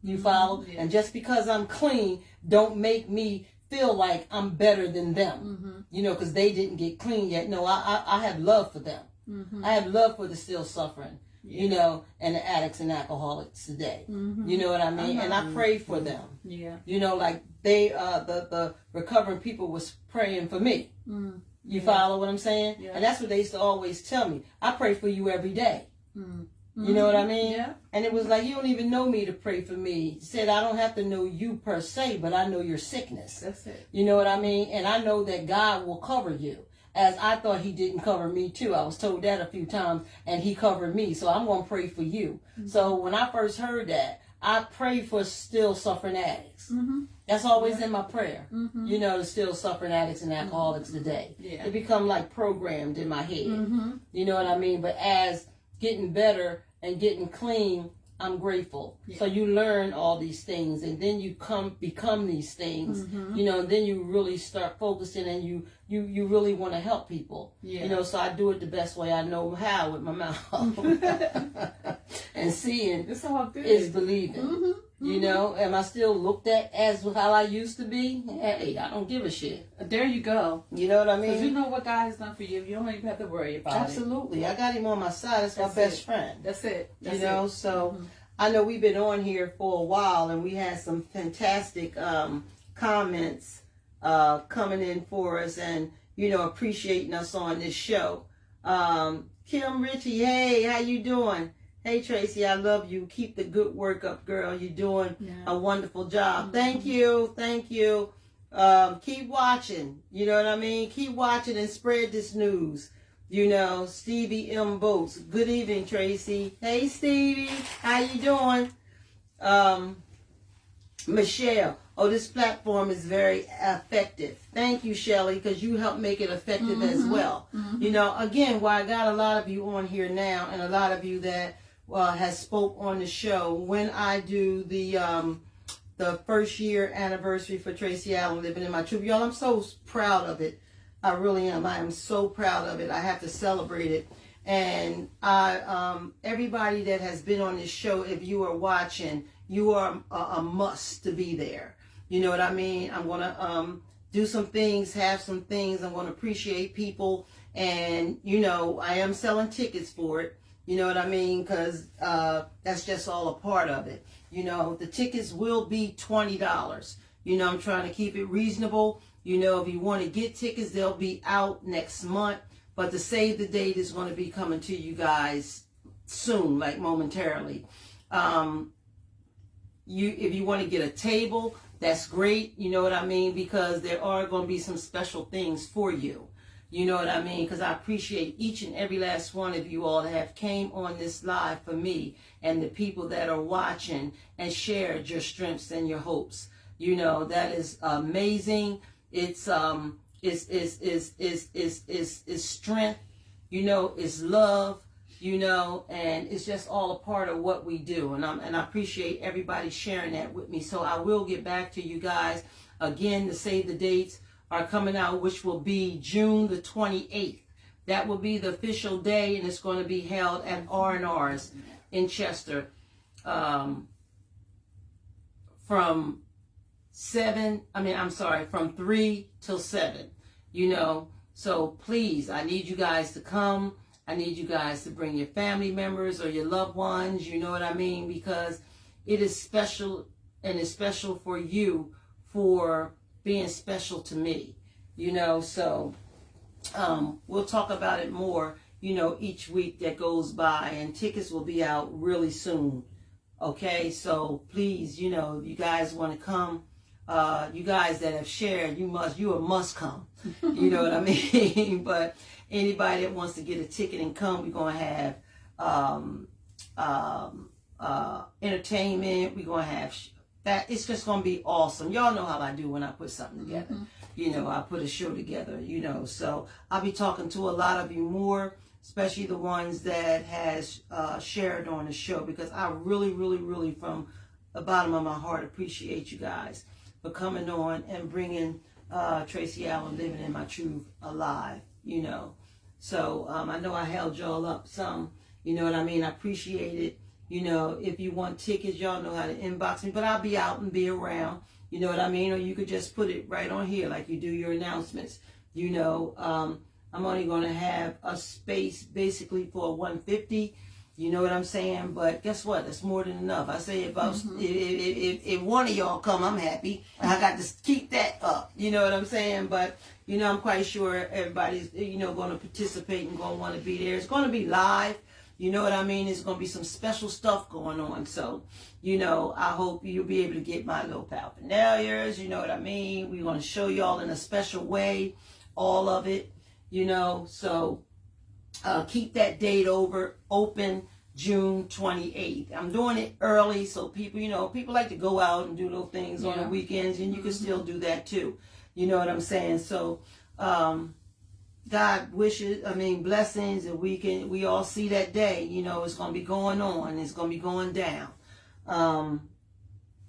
You follow? Yeah. And just because I'm clean, don't make me feel like I'm better than them, you know, because they didn't get clean yet. No, I have love for them. I have love for the still suffering, you know, and the addicts and alcoholics today. You know what I mean? And I pray for them. Yeah. You know, like they, the recovering people was praying for me. You follow what I'm saying? Yeah. And that's what they used to always tell me. I pray for you every day. You know what I mean? Yeah. And it was like, you don't even know me to pray for me. He said, I don't have to know you per se, but I know your sickness. That's it. You know what I mean? And I know that God will cover you. As I thought he didn't cover me too. I was told that a few times, and he covered me. So I'm going to pray for you. So when I first heard that, I pray for still suffering addicts. That's always in my prayer. You know, the still suffering addicts and alcoholics today. Yeah. They become like programmed in my head. You know what I mean? But as getting better and getting clean, I'm grateful. Yeah. So you learn all these things, and then you become these things, you know, and then you really start focusing, and you really want to help people. Yeah. You know, so I do it the best way I know how with my mouth. And seeing is believing. You know, am I still looked at as how I used to be? Hey, I don't give a shit. There you go. You know what I mean? Because you know what God has done for you. You don't even have to worry about it. Absolutely. I got him on my side. That's my best friend. That's it. You know, so I know we've been on here for a while, and we had some fantastic comments coming in for us, and, you know, appreciating us on this show. Kim Ritchie, hey, how you doing? Hey Tracy, I love you. Keep the good work up, girl. You're doing a wonderful job. Mm-hmm. Thank you. Thank you. Keep watching. You know what I mean? Keep watching and spread this news. You know, Stevie M. Boats. Good evening, Tracy. Hey, Stevie. How you doing? Michelle. Oh, this platform is very effective. Thank you, Shelly, because you helped make it effective as well. You know, again, why I got a lot of you on here now and a lot of you that has spoke on the show. When I do the first year anniversary for Tracy Allen Living in My Truth, y'all, I'm so proud of it. I really am. I am so proud of it. I have to celebrate it. And everybody that has been on this show, if you are watching, you are a must to be there. You know what I mean? I'm going to do some things, have some things. I'm going to appreciate people. And, you know, I am selling tickets for it. You know what I mean? Because that's just all a part of it. You know, the tickets will be $20. You know, I'm trying to keep it reasonable. You know, if you want to get tickets, they'll be out next month. But the save the date is going to be coming to you guys soon, like momentarily. If you want to get a table, that's great. You know what I mean? Because there are going to be some special things for you. You know what I mean? Because I appreciate each and every last one of you all that have came on this live for me and the people that are watching and shared your strengths and your hopes. You know, that is amazing. It's strength, you know, it's love, you know, and it's just all a part of what we do. And I appreciate everybody sharing that with me. So I will get back to you guys again to save the dates are coming out, which will be June the 28th. That will be the official day, and it's going to be held at R&R's in Chester from 3 till 7, you know. So please, I need you guys to come. I need you guys to bring your family members or your loved ones, you know what I mean? Because it is special, and it's special for you for being special to me, you know. So we'll talk about it more, you know, each week that goes by, and tickets will be out really soon. Okay, so please, you know, if you guys want to come, you guys that have shared, you must come. You know what I mean? But anybody that wants to get a ticket and come, we're going to have entertainment. We're going to have that. It's just going to be awesome. Y'all know how I do when I put something together. You know, I put a show together, you know. So I'll be talking to a lot of you more, especially the ones that has shared on the show, because I really, really, really, from the bottom of my heart, appreciate you guys for coming on and bringing Tracy Allen Living in My Truth alive, you know. So I know I held y'all up some, you know what I mean? I appreciate it. You know, if you want tickets, y'all know how to inbox me, but I'll be out and be around, you know what I mean? Or you could just put it right on here like you do your announcements. You know, I'm only going to have a space basically for 150. You know what I'm saying? But guess what? That's more than enough. I say if one of y'all come, I'm happy. I got to keep that up. You know what I'm saying? But, you know, I'm quite sure everybody's, you know, going to participate and going to want to be there. It's going to be live. You know what I mean? There's going to be some special stuff going on. So, you know, I hope you'll be able to get my little paraphernalia. You know what I mean? We're going to show y'all in a special way, all of it, you know. So keep that date open, June 28th. I'm doing it early so people, you know, people like to go out and do little things on the weekends, and you can still do that too. You know what I'm saying? So, God wishes, blessings, and we all see that day. You know, it's going to be going on. It's going to be going down.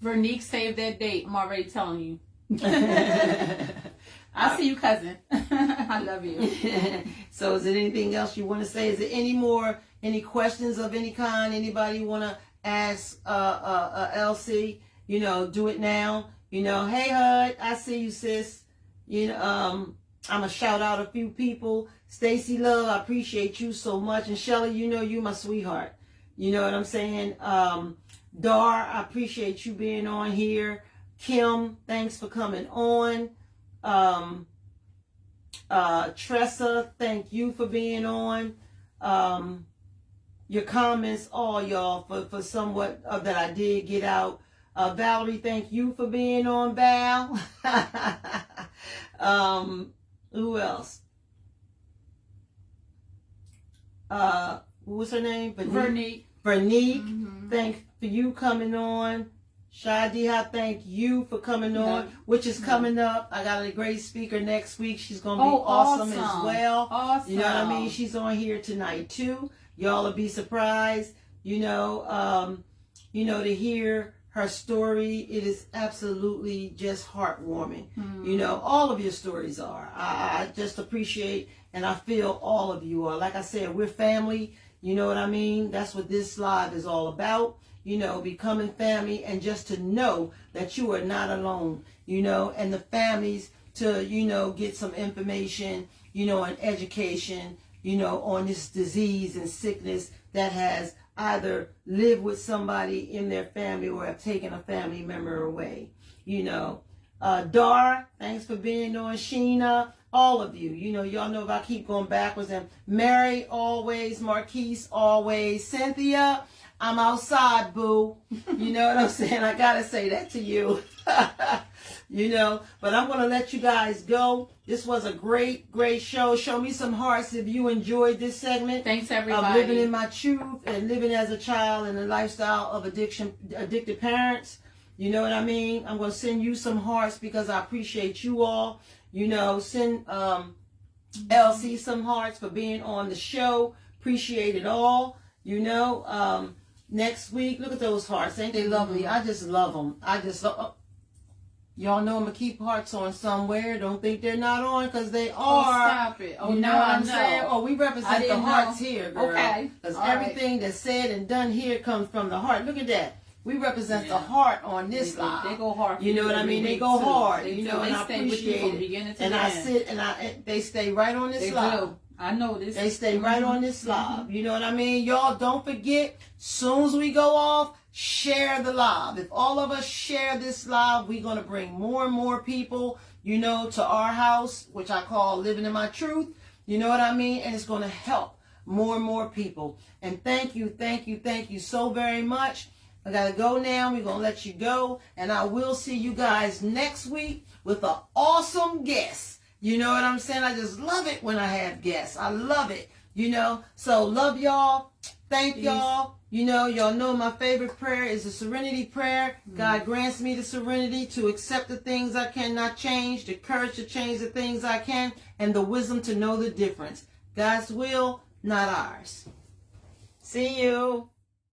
Vernique, save that date. I'm already telling you. I'll see you, cousin. I love you. So is there anything else you want to say? Is there any questions of any kind? Anybody want to ask Elsie? You know, do it now. You know, hey, Hud, I see you, sis. You know, I'm going to shout out a few people. Stacy Love, I appreciate you so much. And Shelly, you know you my sweetheart. You know what I'm saying? Dar, I appreciate you being on here. Kim, thanks for coming on. Tressa, thank you for being on. your comments, all y'all, for somewhat of that I did get out. Valerie, thank you for being on, Val. Who else? What was her name? Vernique. Vernique, thanks for you coming on. Shadiha, thank you for coming on, which is coming up. I got a great speaker next week. She's going to be awesome as well. Awesome. You know what I mean? She's on here tonight too. Y'all will be surprised, to hear her story. It is absolutely just heartwarming. All of your stories are. I just appreciate and I feel all of you are. Like I said, we're family. You know what I mean? That's what this live is all about. Becoming family, and just to know that you are not alone, and the families to, get some information, and education, on this disease and sickness that has either lived with somebody in their family or have taken a family member away. Dara, thanks for being on. Sheena, all of you, y'all know if I keep going backwards. And Mary, always. Marquise, always. Cynthia, I'm outside, boo. You know what I'm saying? I gotta say that to you. But I'm gonna let you guys go. This was a great, great show. Show me some hearts if you enjoyed this segment. Thanks, everybody. Of living in my truth and living as a child in a lifestyle of addicted parents. You know what I mean? I'm gonna send you some hearts because I appreciate you all. Send LC some hearts for being on the show. Appreciate it all. Next week, look at those hearts. Ain't they lovely? I just love them. Y'all know I'm going to keep hearts on somewhere. Don't think they're not on, because they are. Oh, stop it. Oh, you know what I'm saying? Oh, we represent the hearts here, girl. Okay. Because everything that's said and done here comes from the heart. Look at that. We represent the heart on this live. They go hard. You know what I mean? They go hard. And I appreciate it. And I sit and they stay right on this live. I know this. They stay right on this live. You know what I mean? Y'all don't forget, soon as we go off, share the live. If all of us share this live, we're going to bring more and more people, to our house, which I call Living in My Truth. You know what I mean? And it's going to help more and more people. And thank you so very much. I got to go now. We're going to let you go. And I will see you guys next week with an awesome guest. You know what I'm saying? I just love it when I have guests. I love it. So love y'all. Thank y'all. Y'all know my favorite prayer is the serenity prayer. God grants me the serenity to accept the things I cannot change, the courage to change the things I can, and the wisdom to know the difference. God's will, not ours. See you.